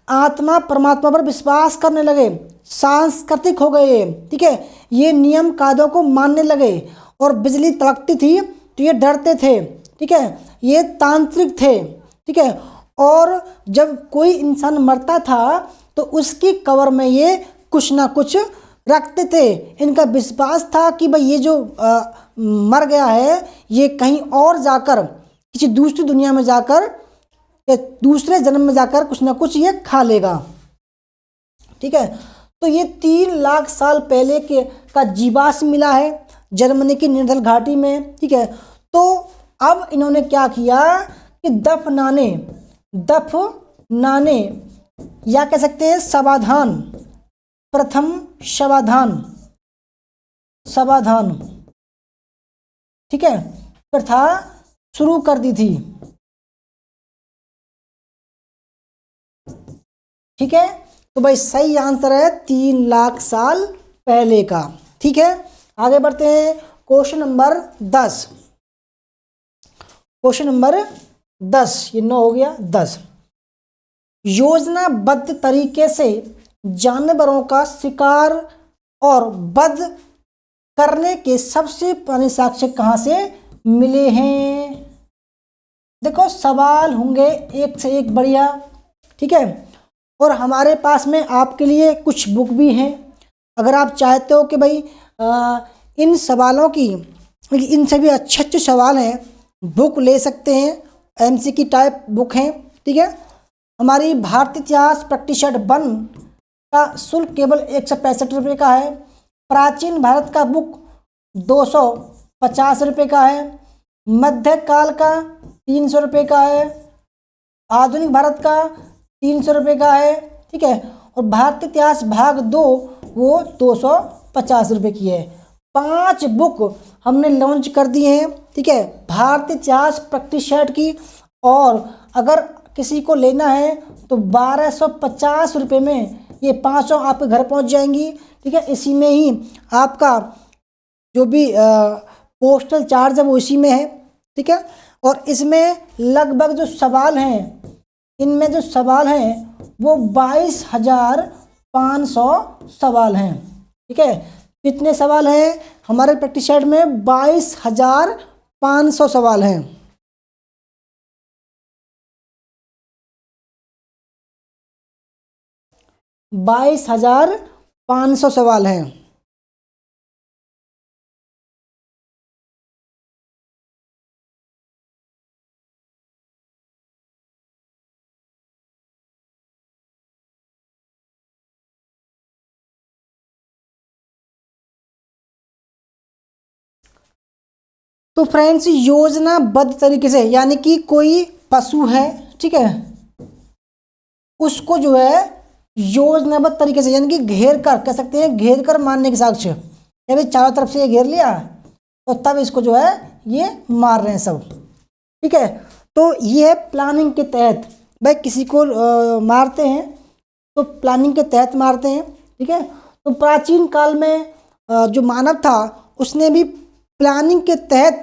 आत्मा परमात्मा पर विश्वास करने लगे, सांस्कृतिक हो गए। ठीक है, ये नियम कायदों को मानने लगे, और बिजली तड़कती थी तो ये डरते थे। ठीक है, ये तांत्रिक थे। ठीक है, और जब कोई इंसान मरता था तो उसकी कब्र में ये कुछ ना कुछ रखते थे। इनका विश्वास था कि भाई ये जो मर गया है ये कहीं और जाकर किसी दूसरी दुनिया में जाकर या दूसरे जन्म में जाकर कुछ ना कुछ ये खा लेगा। ठीक है, तो ये 3 लाख साल पहले के का जीवाश्म मिला है जर्मनी की नियंडरथल घाटी में। ठीक है, तो अब इन्होंने क्या किया कि दफनाने या कह सकते हैं समाधान, प्रथम समाधान ठीक है प्रथा शुरू कर दी थी। ठीक है, तो भाई सही आंसर है 3 लाख साल पहले का। ठीक है, आगे बढ़ते हैं क्वेश्चन नंबर 10। क्वेश्चन नंबर 10, ये 9 हो गया, 10। योजनाबद्ध तरीके से जानवरों का शिकार और वध करने के सबसे पुराने साक्ष्य कहाँ से मिले हैं? देखो सवाल होंगे एक से एक बढ़िया। ठीक है, और हमारे पास में आपके लिए कुछ बुक भी हैं। अगर आप चाहते हो कि भाई इन सवालों की, इनसे भी अच्छे अच्छे सवाल हैं, बुक ले सकते हैं, MCQ टाइप बुक हैं। ठीक है, हमारी भारतीय इतिहास प्रैक्टिस सेट 1 का शुल्क केवल 165 रुपये का है। प्राचीन भारत का बुक 250 रुपये का है। मध्यकाल का 300 रुपये का है। आधुनिक भारत का 300 रुपये का है। ठीक है, और भारतीय इतिहास भाग 2 वो 250 रुपये की है। 5 बुक हमने लॉन्च कर दिए हैं। ठीक है, भारतीय इतिहास प्रैक्टिस सेट की, और अगर किसी को लेना है तो 1250 रुपये में ये 5 आपके घर पहुंच जाएंगी। ठीक है, इसी में ही आपका जो भी पोस्टल चार्ज है वो इसी में है। ठीक है, और इसमें लगभग जो सवाल हैं, इनमें जो सवाल हैं वो 22,500 सवाल हैं। ठीक है, कितने सवाल हैं हमारे प्रैक्टिस सेट में? 22,500 सवाल हैं। 22,500 सवाल हैं। तो फ्रेंड्स, योजनाबद्ध तरीके से, यानी कि कोई पशु है, ठीक है, उसको जो है योजनाबद्ध तरीके से, यानी कि घेर कर, कह सकते हैं घेर कर मारने के साक्ष्य, या भाई चारों तरफ से ये घेर लिया और तब इसको जो है ये मार रहे हैं सब। ठीक है, तो ये प्लानिंग के तहत भाई किसी को मारते हैं तो प्लानिंग के तहत मारते हैं। ठीक है, तो प्राचीन काल में जो मानव था उसने भी प्लानिंग के तहत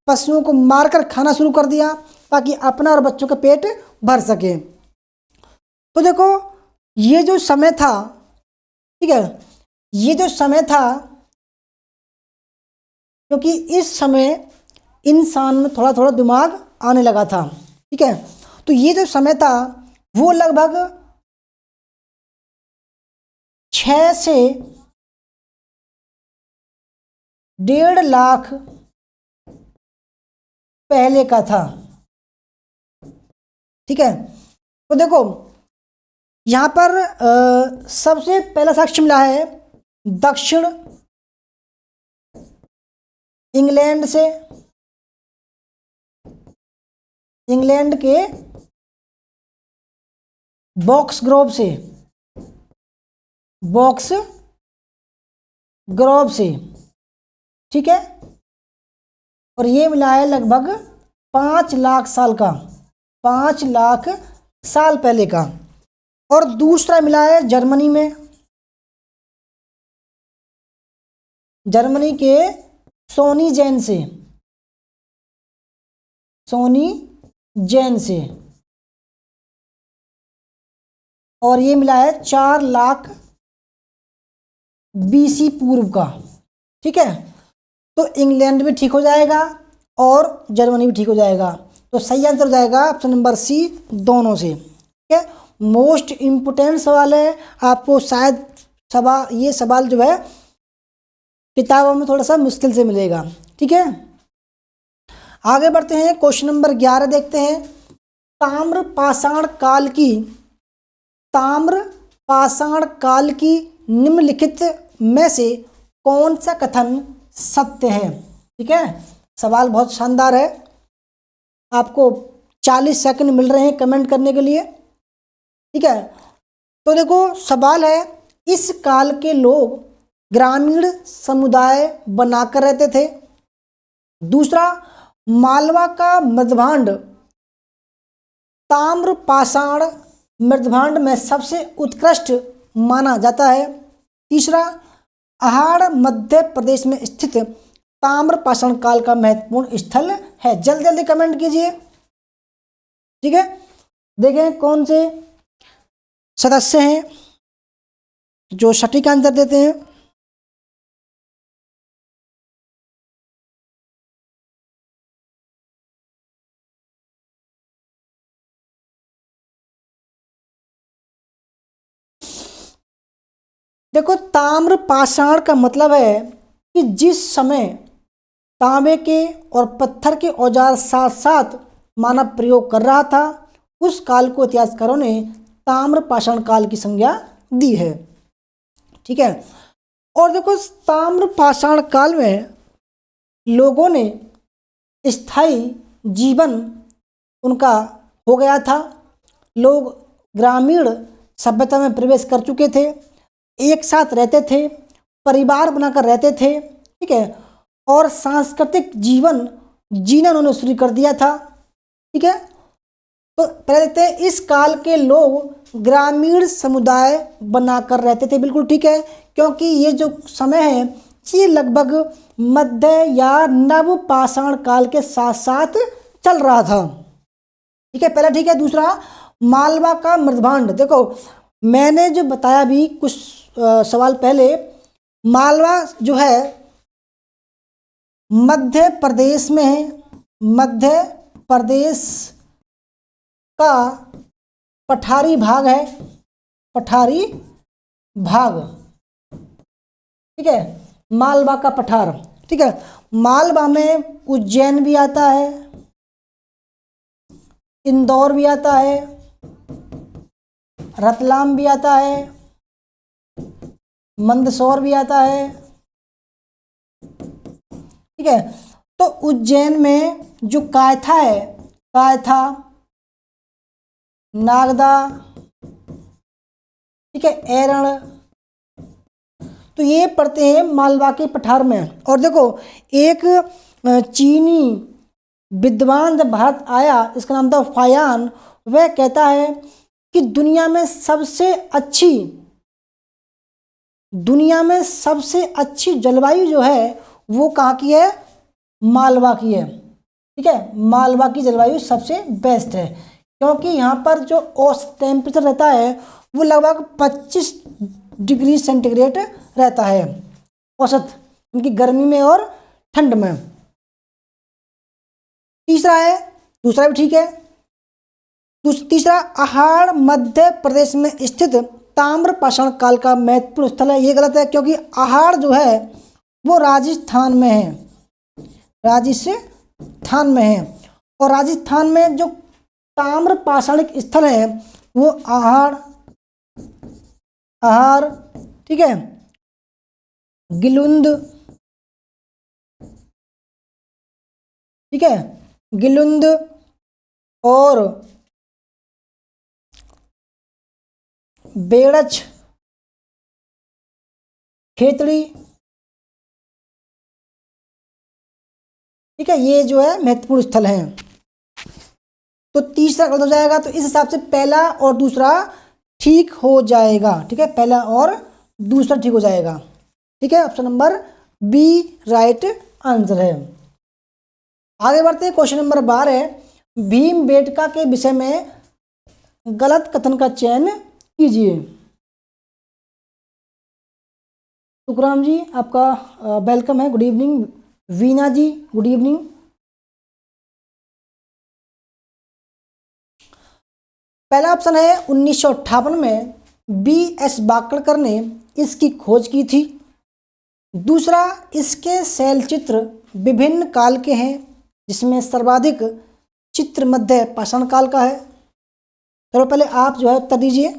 पशुओं को मारकर खाना शुरू कर दिया ताकि अपना और बच्चों का पेट भर सके। तो देखो ये जो समय था, ठीक है, ये जो समय था, क्योंकि इस समय इंसान में थोड़ा थोड़ा दिमाग आने लगा था। ठीक है, तो ये जो समय था वो लगभग 6 से 1.5 लाख पहले का था। ठीक है, तो देखो यहां पर सबसे पहला साक्ष्य मिला है दक्षिण इंग्लैंड से, इंग्लैंड के बॉक्स ग्रोव से, बॉक्स ग्रोव से। ठीक है, और ये मिला है लगभग 5 लाख साल का, 5 लाख साल पहले का। और दूसरा मिला है जर्मनी में, जर्मनी के सोनी जैन से, सोनी जैन से, और ये मिला है 4 लाख BC पूर्व का। ठीक है, तो इंग्लैंड भी ठीक हो जाएगा और जर्मनी भी ठीक हो जाएगा। तो सही आंसर हो जाएगा ऑप्शन नंबर सी, दोनों से। ठीक है, मोस्ट इम्पोर्टेंट सवाल है, आपको शायद ये सवाल जो है किताबों में थोड़ा सा मुश्किल से मिलेगा। ठीक है, आगे बढ़ते हैं, क्वेश्चन नंबर 11 देखते हैं। ताम्र पाषाण काल की निम्नलिखित में से कौन सा कथन सत्य है? ठीक है, सवाल बहुत शानदार है, आपको 40 सेकंड मिल रहे हैं कमेंट करने के लिए। ठीक है, तो देखो सवाल है, इस काल के लोग ग्रामीण समुदाय बनाकर रहते थे। दूसरा, मालवा का मृदभांड ताम्र पाषाण मृदभांड में सबसे उत्कृष्ट माना जाता है। तीसरा, अहाड़ मध्य प्रदेश में स्थित ताम्र पाषाण काल का महत्वपूर्ण स्थल है। जल्दी जल्दी कमेंट कीजिए। ठीक है, देखें कौन से सदस्य हैं जो सटीक आंसर देते हैं। देखो, ताम्र पाषाण का मतलब है कि जिस समय तांबे के और पत्थर के औजार साथ साथ मानव प्रयोग कर रहा था, उस काल को इतिहासकारों ने ताम्रपाषाण काल की संज्ञा दी है। ठीक है, और देखो ताम्रपाषाण काल में लोगों ने स्थायी जीवन उनका हो गया था। लोग ग्रामीण सभ्यता में प्रवेश कर चुके थे, एक साथ रहते थे, परिवार बनाकर रहते थे। ठीक है, और सांस्कृतिक जीवन जीना उन्होंने शुरू कर दिया था। ठीक है, तो पहले देखते हैं, इस काल के लोग ग्रामीण समुदाय बनाकर रहते थे। बिल्कुल ठीक है, क्योंकि ये जो समय है ये लगभग मध्य या नव पाषाण काल के साथ साथ चल रहा था। ठीक है, पहला ठीक है। दूसरा, मालवा का मृदभांड। देखो मैंने जो बताया भी कुछ सवाल पहले, मालवा जो है मध्य प्रदेश में है, मध्य प्रदेश का पठारी भाग है, पठारी भाग। ठीक है, मालवा का पठार। ठीक है, मालवा में उज्जैन भी आता है, इंदौर भी आता है, रतलाम भी आता है, मंदसौर भी आता है। ठीक है, तो उज्जैन में जो कायथा है, कायथा, नागदा, ठीक है, एरण, तो ये पड़ते हैं मालवा के पठार में। और देखो एक चीनी विद्वान जब भारत आया, इसका नाम था फायान, वह कहता है कि दुनिया में सबसे अच्छी जलवायु जो है वो कहाँ की है? मालवा की है। ठीक है, मालवा की जलवायु सबसे बेस्ट है, क्योंकि यहाँ पर जो औसत टेम्परेचर रहता है वो लगभग 25 डिग्री सेंटीग्रेड रहता है औसत, उनकी गर्मी में और ठंड में। तीसरा है, दूसरा भी ठीक है। तीसरा, अहाड़ मध्य प्रदेश में स्थित ताम्रपाषाण काल का महत्वपूर्ण स्थल है। ये गलत है, क्योंकि अहाड़ जो है वो राजस्थान में है, राजस्थान में है। और राजस्थान में जो ताम्रपाषाणिक स्थल है वो अहाड़, ठीक है, गिलुंद, ठीक है, गिलुंद और बेड़च, खेतड़ी। ठीक है, ये जो है महत्वपूर्ण स्थल हैं। तो तीसरा गलत हो जाएगा, तो इस हिसाब से पहला और दूसरा ठीक हो जाएगा। ठीक है, पहला और दूसरा ठीक हो जाएगा। ठीक है, option number B right answer है। आगे बढ़ते हैं, क्वेश्चन नंबर 12 है, भीमबेटका के विषय में गलत कथन का चयन कीजिए। तुकराम जी आपका वेलकम है, गुड इवनिंग। वीना जी गुड इवनिंग। पहला ऑप्शन है 1958 में B.S. बाकड़कर ने इसकी खोज की थी। दूसरा, इसके शैल चित्र विभिन्न काल के हैं, जिसमें सर्वाधिक चित्र मध्य पाषाण काल का है। चलो पहले आप जो है उत्तर दीजिए।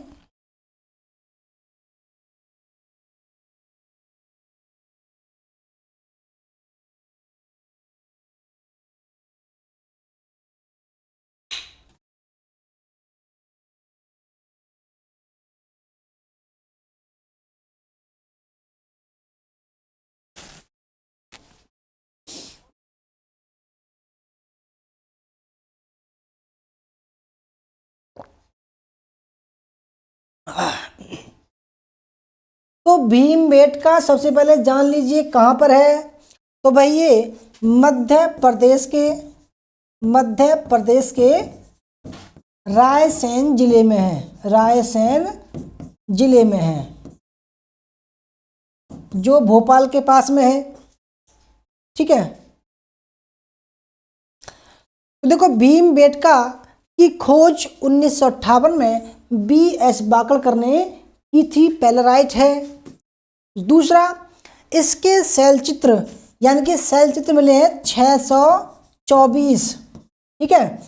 तो भीमबेटका सबसे पहले जान लीजिए कहाँ पर है। तो भाई ये मध्य प्रदेश के रायसेन जिले में है, रायसेन जिले में है, जो भोपाल के पास में है। ठीक है, तो देखो भीमबेटका की खोज 1958 में B.S. बाकड़कर ने की थी, पहला राइट है। दूसरा, इसके शैल चित्र यानी कि शैल चित्र मिले हैं 624। ठीक है,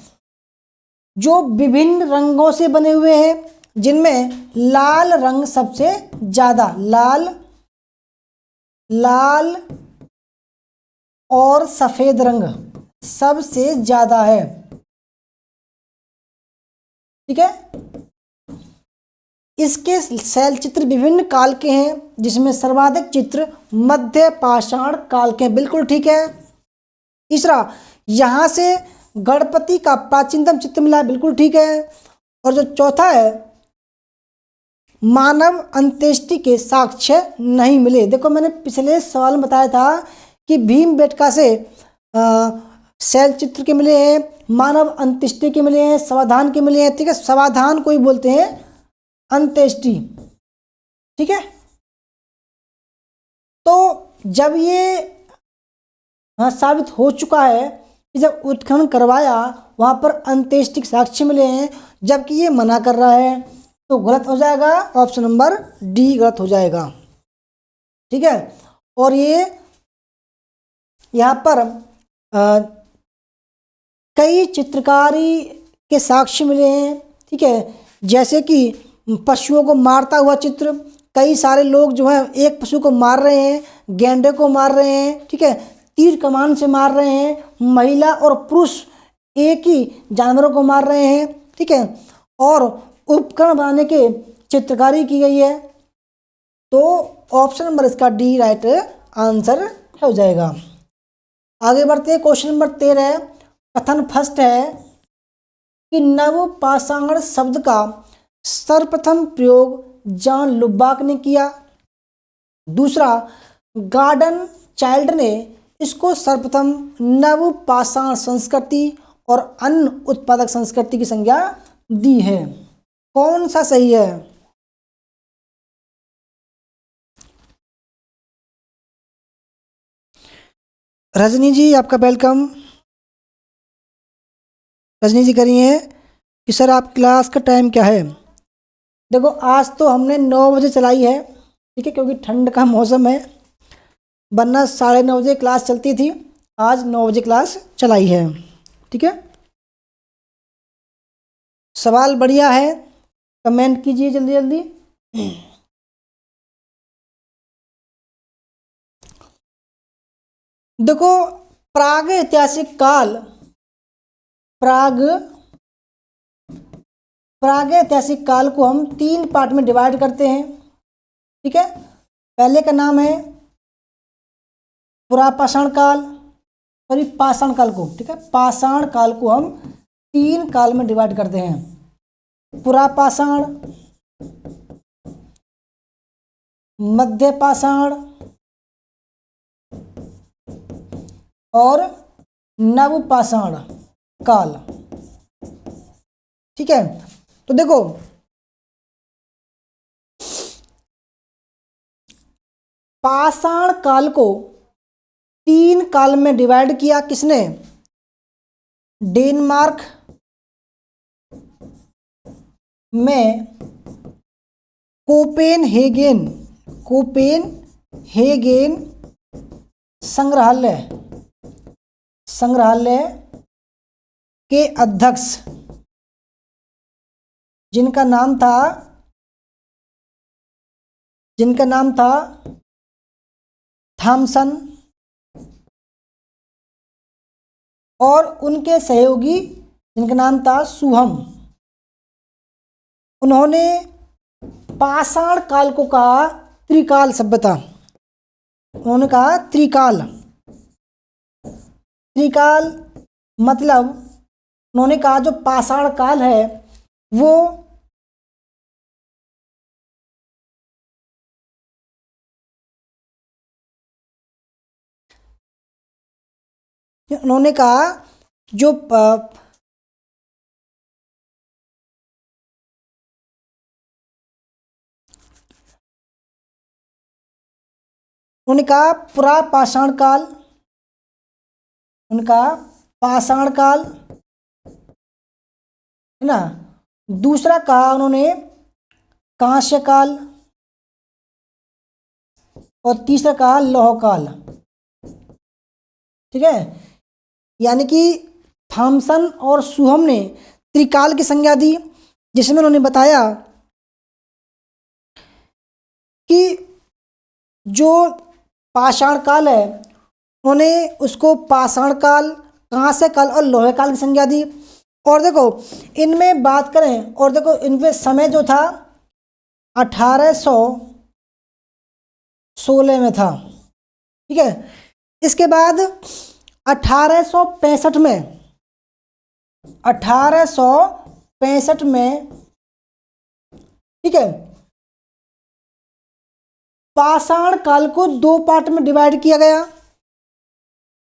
जो विभिन्न रंगों से बने हुए हैं, जिनमें लाल रंग सबसे ज्यादा, लाल और सफेद रंग सबसे ज्यादा है। ठीक है। इसके शैल चित्र विभिन्न काल के हैं, जिसमें सर्वाधिक चित्र मध्य पाषाण काल के हैं। बिल्कुल ठीक है। तीसरा, यहां से गणपति का प्राचीनतम चित्र मिला है। बिल्कुल ठीक है। और जो चौथा है, मानव अंत्येष्टि के साक्ष्य नहीं मिले। देखो मैंने पिछले सवाल में बताया था कि भीमबेटका से शैल चित्र के मिले हैं, मानव अंत्येष्टि के मिले हैं, समाधान के मिले हैं। ठीक है। समाधान को ही बोलते हैं अंत्येष्टि। ठीक है। तो जब ये साबित हो चुका है कि जब उत्खनन करवाया वहां पर अंत्येष्टि साक्ष्य मिले हैं, जबकि ये मना कर रहा है, तो गलत हो जाएगा। ऑप्शन नंबर डी गलत हो जाएगा। ठीक है। और ये यहाँ पर कई चित्रकारी के साक्ष्य मिले हैं। ठीक है। जैसे कि पशुओं को मारता हुआ चित्र, कई सारे लोग जो है एक पशु को मार रहे हैं, गैंडे को मार रहे हैं। ठीक है। तीर कमान से मार रहे हैं, महिला और पुरुष एक ही जानवरों को मार रहे हैं। ठीक है। और उपकरण बनाने के चित्रकारी की गई है। तो ऑप्शन नंबर इसका डी राइट आंसर हो जाएगा। आगे बढ़ते हैं। क्वेश्चन नंबर 13 कथन फर्स्ट है कि नवपाषाण शब्द का सर्वप्रथम प्रयोग जॉन लुबाक ने किया। दूसरा, गार्डन चाइल्ड ने इसको सर्वप्रथम नवपाषाण संस्कृति और अन्य उत्पादक संस्कृति की संज्ञा दी है। कौन सा सही है? रजनी जी आपका वेलकम। रजनी जी करिए कि सर आप क्लास का टाइम क्या है? देखो आज तो हमने 9 बजे चलाई है। ठीक है, क्योंकि ठंड का मौसम है, वरना 9:30 बजे क्लास चलती थी। आज 9 बजे क्लास चलाई है। ठीक है। सवाल बढ़िया है, कमेंट कीजिए जल्दी जल्दी। देखो प्राग ऐतिहासिक काल, प्राग ऐतिहासिक काल को हम 3 पार्ट में डिवाइड करते हैं। ठीक है। पहले का नाम है पुरापाषाण काल, सॉरी पाषाण काल को। ठीक है। पाषाण काल को हम 3 काल में डिवाइड करते हैं। पुरापाषाण, मध्य पाषाण और नवपाषाण काल। ठीक है। तो देखो पाषाण काल को 3 काल में डिवाइड किया किसने? डेनमार्क में कोपेनहेगन संग्रहालय के अध्यक्ष, जिनका नाम था थॉमसन, और उनके सहयोगी जिनका नाम था सुहम, उन्होंने पाषाण काल को कहा त्रिकाल सभ्यता। उन्होंने कहा त्रिकाल मतलब उन्होंने कहा जो पाषाण काल है वो उन्होंने कहा जो उन्होंने कहा पुरापाषाण काल, उनका पाषाण काल है ना। दूसरा कहा उन्होंने कांस्य काल, और तीसरा कहा लौह काल। ठीक है। यानी कि थॉमसन और सुहम ने त्रिकाल की संज्ञा दी, जिसमें उन्होंने बताया कि जो पाषाण काल है उन्होंने उसको पाषाण काल, कांस्य काल और लोहे काल की संज्ञा दी। और देखो इनमें बात करें, और देखो इनमें समय जो था 1816 में था, ठीक है। इसके बाद 1865 में, 1865 में, ठीक है, पाषाण काल को दो पार्ट में डिवाइड किया गया,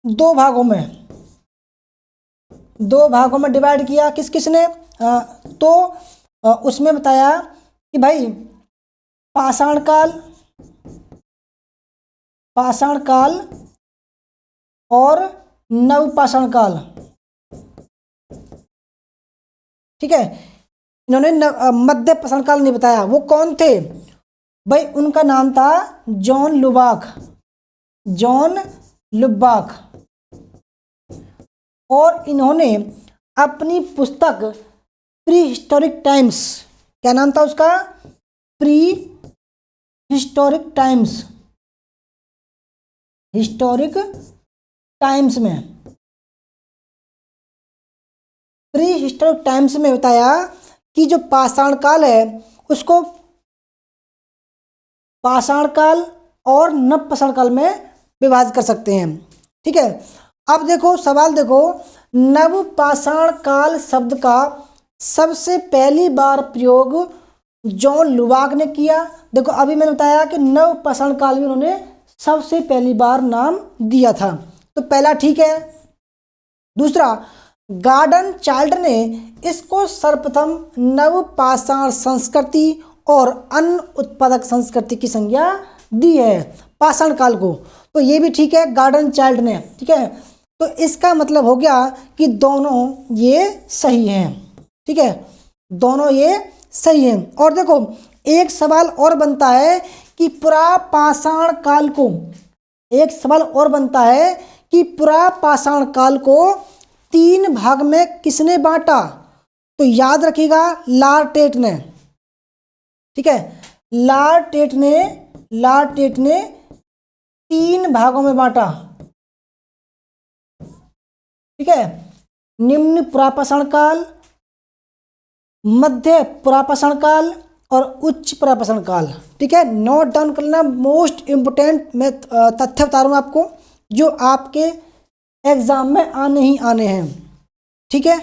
दो भागों में डिवाइड किया। किस किसने? तो उसमें बताया कि भाई पाषाण काल और नवपाषाण काल, ठीक है। इन्होंने मध्य पाषाण काल नहीं बताया। वो कौन थे भाई? उनका नाम था जॉन लुबाक। और इन्होंने अपनी पुस्तक प्री हिस्टोरिक टाइम्स, क्या नाम था उसका? प्री हिस्टोरिक टाइम्स में बताया कि जो पाषाण काल है उसको पाषाण काल और नवपाषाण काल में विभाजित कर सकते हैं, ठीक है। अब देखो सवाल देखो, नवपाषाण काल शब्द का सबसे पहली बार प्रयोग जॉन लुबाक ने किया। देखो अभी मैंने बताया कि नवपाषाण काल में उन्होंने सबसे पहली बार नाम दिया था, तो पहला ठीक है। दूसरा, गार्डन चाइल्ड ने इसको सर्वप्रथम नवपाषाण संस्कृति और अन्य उत्पादक संस्कृति की संज्ञा दी है पाषाण काल को, तो ये भी ठीक है, गार्डन चाइल्ड ने, ठीक है। तो इसका मतलब हो गया कि दोनों ये सही हैं, ठीक है, दोनों ये सही हैं। और देखो एक सवाल और बनता है कि पुरापाषाण काल को, एक सवाल और बनता है कि पुरापाषाण काल को 3 भाग में किसने बांटा? तो याद रखिएगा लारटेट ने, ठीक है, लारटेट ने 3 भागों में बांटा, ठीक है। निम्न पुरापाषाण काल, मध्य पुरापाषाण काल और उच्च पुरापाषाण काल, ठीक है। नोट डाउन करना, मोस्ट इंपोर्टेंट मैं तथ्य बता रहा हूं आपको जो आपके एग्जाम में आने ही आने हैं, ठीक है।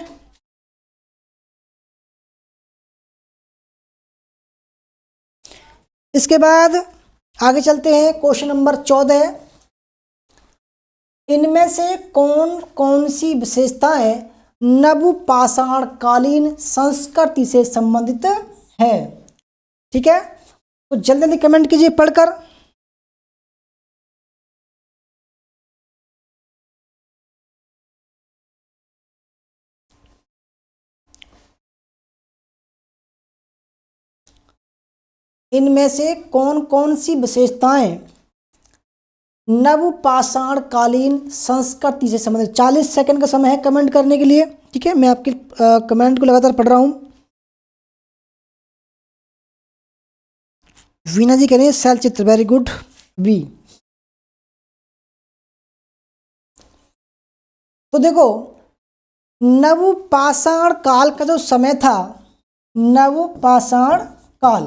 इसके बाद आगे चलते हैं, क्वेश्चन नंबर 14। इनमें से कौन कौन सी विशेषताएं नवपाषाण कालीन संस्कृति से संबंधित है, ठीक है। तो जल्दी जल्दी कमेंट कीजिए पढ़कर। इनमें से कौन कौन सी विशेषताएं नवपाषाण कालीन संस्कृति से संबंधित? 40 सेकंड का समय है कमेंट करने के लिए, ठीक है। मैं आपके कमेंट को लगातार पढ़ रहा हूं। वीना जी कह रही है शैल चित्र, वेरी गुड वी। तो देखो नवपाषाण काल का जो समय था, नवपाषाण काल,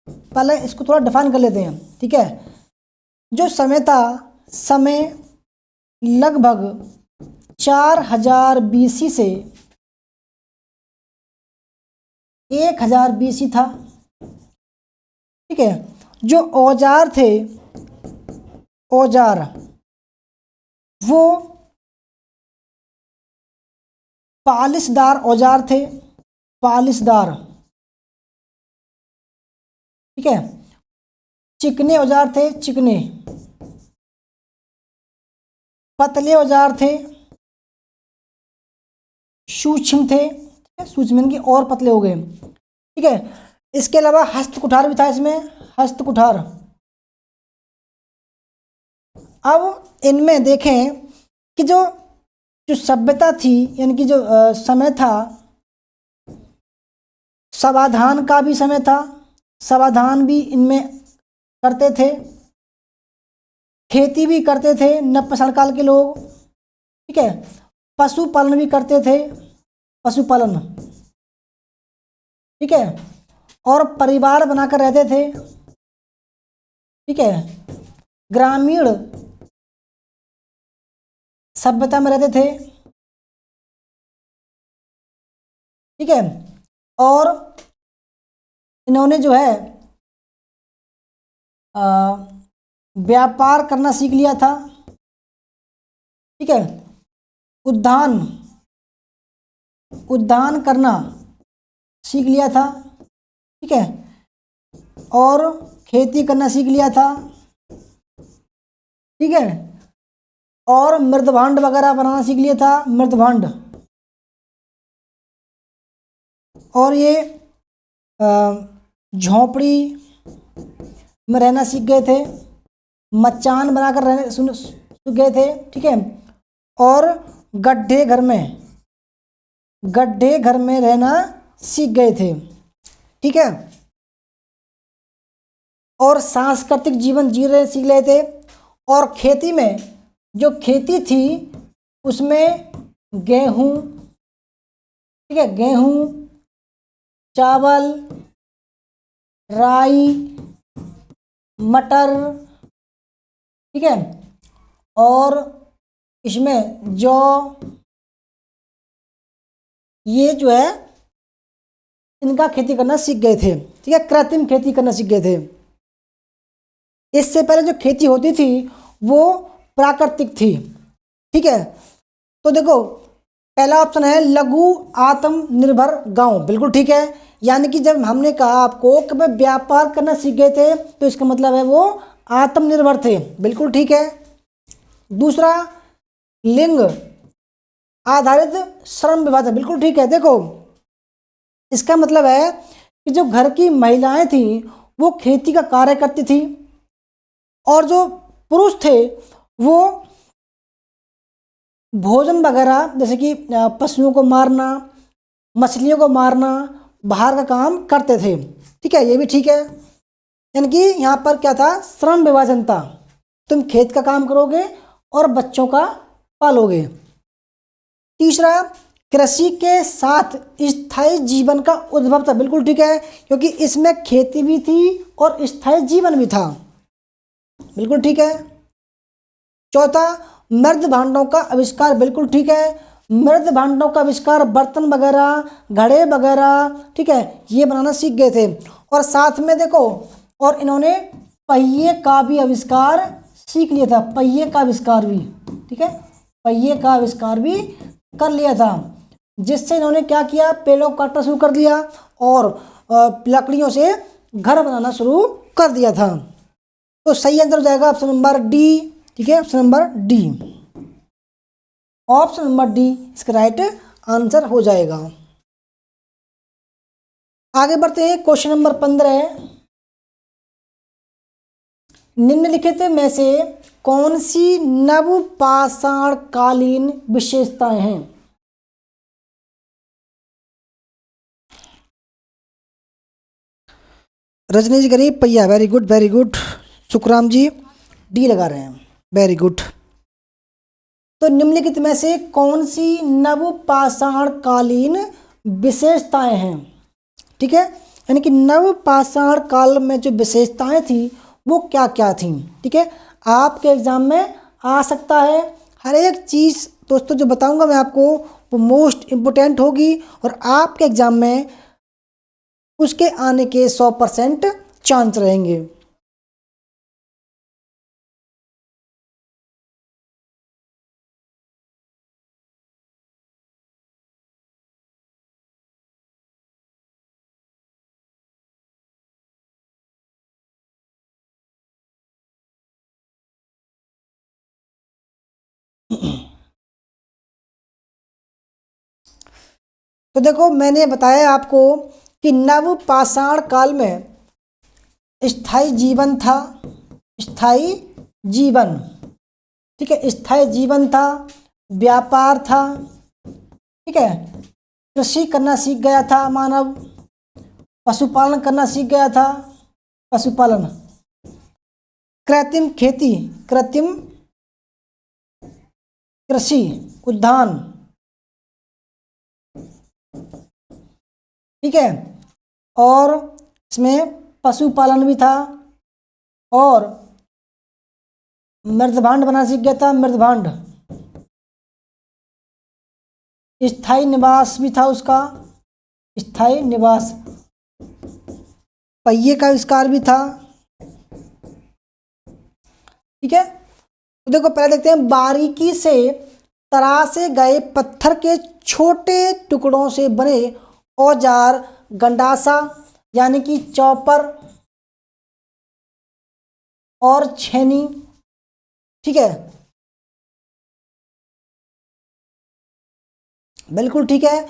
पहले इसको थोड़ा डिफाइन कर लेते हैं, ठीक है। जो समय था, समय लगभग 4000 BC से 1000 BC था, ठीक है। जो औजार थे, औजार वो पालिशदार औजार थे, पालिशदार, ठीक है। चिकने औजार थे, चिकने, पतले औजार थे, सूक्ष्म थे, सूक्ष्म की और पतले हो गए, ठीक है। इसके अलावा हस्तकुठार भी था इसमें, हस्तकुठार। अब इनमें देखें कि जो सभ्यता थी, यानी कि जो समय था समाधान का भी समय था, समाधान भी इनमें करते थे, खेती भी करते थे नपुंसक काल के लोग, ठीक है, पशुपालन भी करते थे, पशुपालन, ठीक है, और परिवार बनाकर रहते थे, ठीक है, ग्रामीण सभ्यता में रहते थे, ठीक है, और इन्होंने जो है व्यापार करना सीख लिया था, ठीक है, उद्यान करना सीख लिया था, ठीक है, और खेती करना सीख लिया था, ठीक है, और मृदभांड वगैरह बनाना सीख लिया था, मृदभांड, और ये झोंपड़ी में रहना सीख गए थे, मचान बनाकर रहने सीख गए थे, ठीक है, और गड्ढे घर में रहना सीख गए थे, ठीक है, और सांस्कृतिक जीवन जी रहे सीख रहे थे, और खेती में जो खेती थी उसमें गेहूँ, ठीक है, गेहूँ, चावल, राई, मटर, ठीक है, और इसमें जौ, ये जो है इनका खेती करना सीख गए थे, ठीक है, कृत्रिम खेती करना सीख गए थे। इससे पहले जो खेती होती थी वो प्राकृतिक थी, ठीक है। तो देखो पहला ऑप्शन है लघु आत्मनिर्भर गांव, बिल्कुल ठीक है, यानी कि जब हमने कहा आपको कि भाई व्यापार करना सीख गए थे तो इसका मतलब है वो आत्मनिर्भर थे, बिल्कुल ठीक है। दूसरा लिंग आधारित श्रम विभाजन, बिल्कुल ठीक है। देखो इसका मतलब है कि जो घर की महिलाएं थी वो खेती का कार्य करती थी और जो पुरुष थे वो भोजन वगैरह जैसे कि पशुओं को मारना, मछलियों को मारना, बाहर का काम करते थे, ठीक है, ये भी ठीक है। यानी कि यहाँ पर क्या था, श्रम विभाजन था, तुम खेत का काम करोगे और बच्चों का पालोगे। तीसरा कृषि के साथ स्थायी जीवन का उद्भव था, बिल्कुल ठीक है, क्योंकि इसमें खेती भी थी और स्थायी जीवन भी था, बिल्कुल ठीक है। चौथा मृद भांडों का आविष्कार, बिल्कुल ठीक है, मृद भांडों का आविष्कार, बर्तन वगैरह, घड़े वगैरह, ठीक है, ये बनाना सीख गए थे। और साथ में देखो और इन्होंने पहिए का भी आविष्कार सीख लिया था, पहिए का आविष्कार भी, ठीक है, पहिए का आविष्कार भी कर लिया था, जिससे इन्होंने क्या किया, पेड़ों को काटना शुरू कर दिया और लकड़ियों से घर बनाना शुरू कर दिया था। तो सही आंसर हो जाएगा ऑप्शन नंबर डी, ठीक है, option number D, option number D इसका राइट आंसर हो जाएगा। आगे बढ़ते हैं, क्वेश्चन नंबर 15 निम्नलिखित में से कौन सी नवपाषाण कालीन विशेषताएं हैं। रजनी जी करिए पहिया, very good very good. Sukhram G D लगा रहे हैं, वेरी गुड। तो निम्नलिखित में से कौन सी नवपाषाण कालीन विशेषताएं हैं, ठीक है, यानी कि नवपाषाण काल में जो विशेषताएं थी वो क्या क्या थी, ठीक है, आपके एग्जाम में आ सकता है। हर एक चीज़ दोस्तों जो बताऊंगा मैं आपको वो मोस्ट इम्पोर्टेंट होगी और आपके एग्जाम में उसके आने के 100% चांस रहेंगे। तो देखो मैंने बताया आपको कि नवपाषाण काल में स्थायी जीवन था, स्थायी जीवन, ठीक है, स्थायी जीवन था, व्यापार था, ठीक है, कृषि करना सीख गया था मानव, पशुपालन करना सीख गया था, पशुपालन। कृत्रिम खेती, कृत्रिम कृषि, उद्यान, ठीक है। और इसमें पशुपालन भी था, और मृदभांड बनाना सीख गया था, मृदभांड। स्थायी निवास भी था उसका, स्थायी निवास। पहिए का आविष्कार भी था, ठीक है। तो देखो पहले देखते हैं, बारीकी से तरासे गए पत्थर के छोटे टुकड़ों से बने औजार, गंडासा यानी कि चॉपर और छेनी, ठीक है, बिल्कुल ठीक है।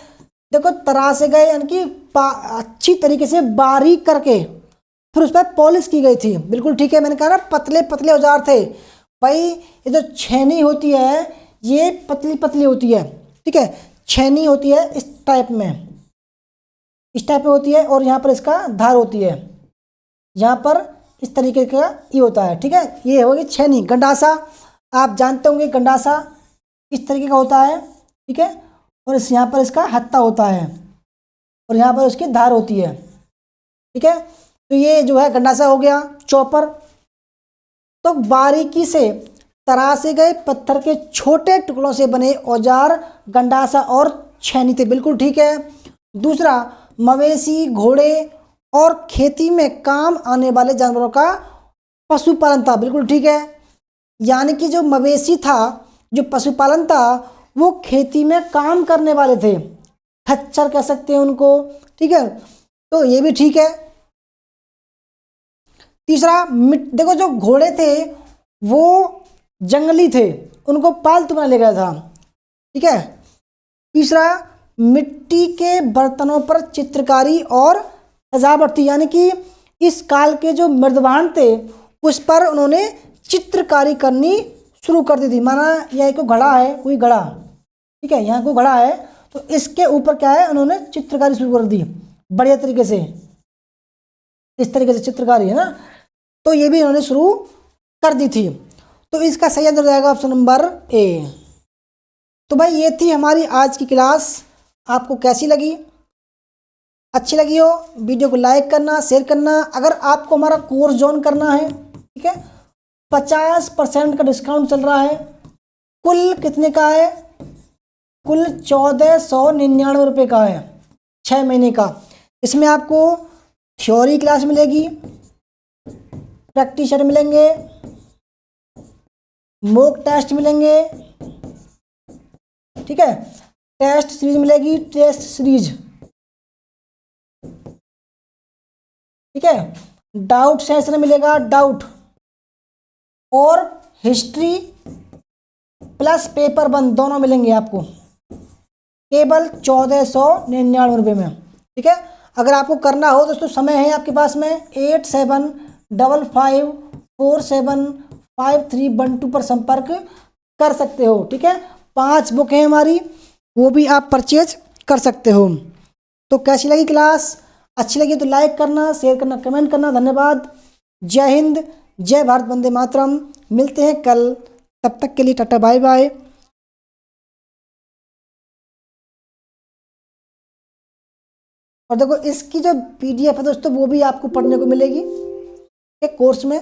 देखो तरासे गए यानी कि अच्छी तरीके से बारीक करके फिर उस पर पॉलिश की गई थी, बिल्कुल ठीक है। मैंने कहा ना पतले पतले औजार थे भाई। ये जो छेनी होती है ये पतली पतली होती है, ठीक है। छेनी होती है इस टाइप में, इस टाइप में होती है, और यहाँ पर इसका धार होती है, यहाँ पर इस तरीके का ये होता है, ठीक है। ये होगी छेनी। गंडासा आप जानते होंगे, गंडासा इस तरीके का होता है, ठीक है। और इस यहाँ पर इसका हत्था होता है, और यहाँ पर उसकी धार होती है, ठीक है। तो ये जो है गंडासा हो गया। चॉपर, तो बारीकी से तरासे गए पत्थर के छोटे टुकड़ों से बने औजार, गंडासा और छेनी थे, बिल्कुल ठीक है। दूसरा, मवेशी, घोड़े और खेती में काम आने वाले जानवरों का पशुपालन था, बिल्कुल ठीक है। यानी कि जो मवेशी था, जो पशुपालन था, वो खेती में काम करने वाले थे, खच्चर कह सकते हैं उनको, ठीक है। तो ये भी ठीक है। तीसरा, देखो जो घोड़े थे वो जंगली थे, उनको पालतू बना लिया गया था, ठीक है। तीसरा, मिट्टी के बर्तनों पर चित्रकारी और सजावट थी, यानी कि इस काल के जो मृदभांड थे उस पर उन्होंने चित्रकारी करनी शुरू कर दी थी। माना यह कोई घड़ा है, कोई घड़ा, ठीक है, यहाँ कोई घड़ा है तो इसके ऊपर क्या है, उन्होंने चित्रकारी शुरू कर दी बढ़िया तरीके से, इस तरीके से चित्रकारी है ना, तो ये भी इन्होंने शुरू कर दी थी। तो इसका सही आंसर हो जाएगा ऑप्शन नंबर ए। तो भाई ये थी हमारी आज की क्लास। आपको कैसी लगी? अच्छी लगी हो वीडियो को लाइक करना, शेयर करना। अगर आपको हमारा कोर्स ज्वाइन करना है, ठीक है, 50% का डिस्काउंट चल रहा है। कुल कितने का है? कुल 1499 रुपये का है, 6 महीने का। इसमें आपको थ्योरी क्लास मिलेगी, प्रैक्टिस मिलेंगे, मॉक टेस्ट मिलेंगे, ठीक है, टेस्ट सीरीज मिलेगी, टेस्ट सीरीज, ठीक है, डाउट सेशन मिलेगा, डाउट, और हिस्ट्री प्लस पेपर 1 दोनों मिलेंगे आपको केवल 1499 रुपये में, ठीक है। अगर आपको करना हो दोस्तों, समय है आपके पास में 8755475312 पर संपर्क कर सकते हो, ठीक है। 5 बुक हैं हमारी, वो भी आप परचेज कर सकते हो। तो कैसी लगी क्लास? अच्छी लगी तो लाइक करना, शेयर करना, कमेंट करना। धन्यवाद। जय हिंद, जय भारत, वंदे मातरम। मिलते हैं कल, तब तक के लिए टाटा बाय बाय। और देखो इसकी जो PDF है दोस्तों वो भी आपको पढ़ने को मिलेगी एक कोर्स में।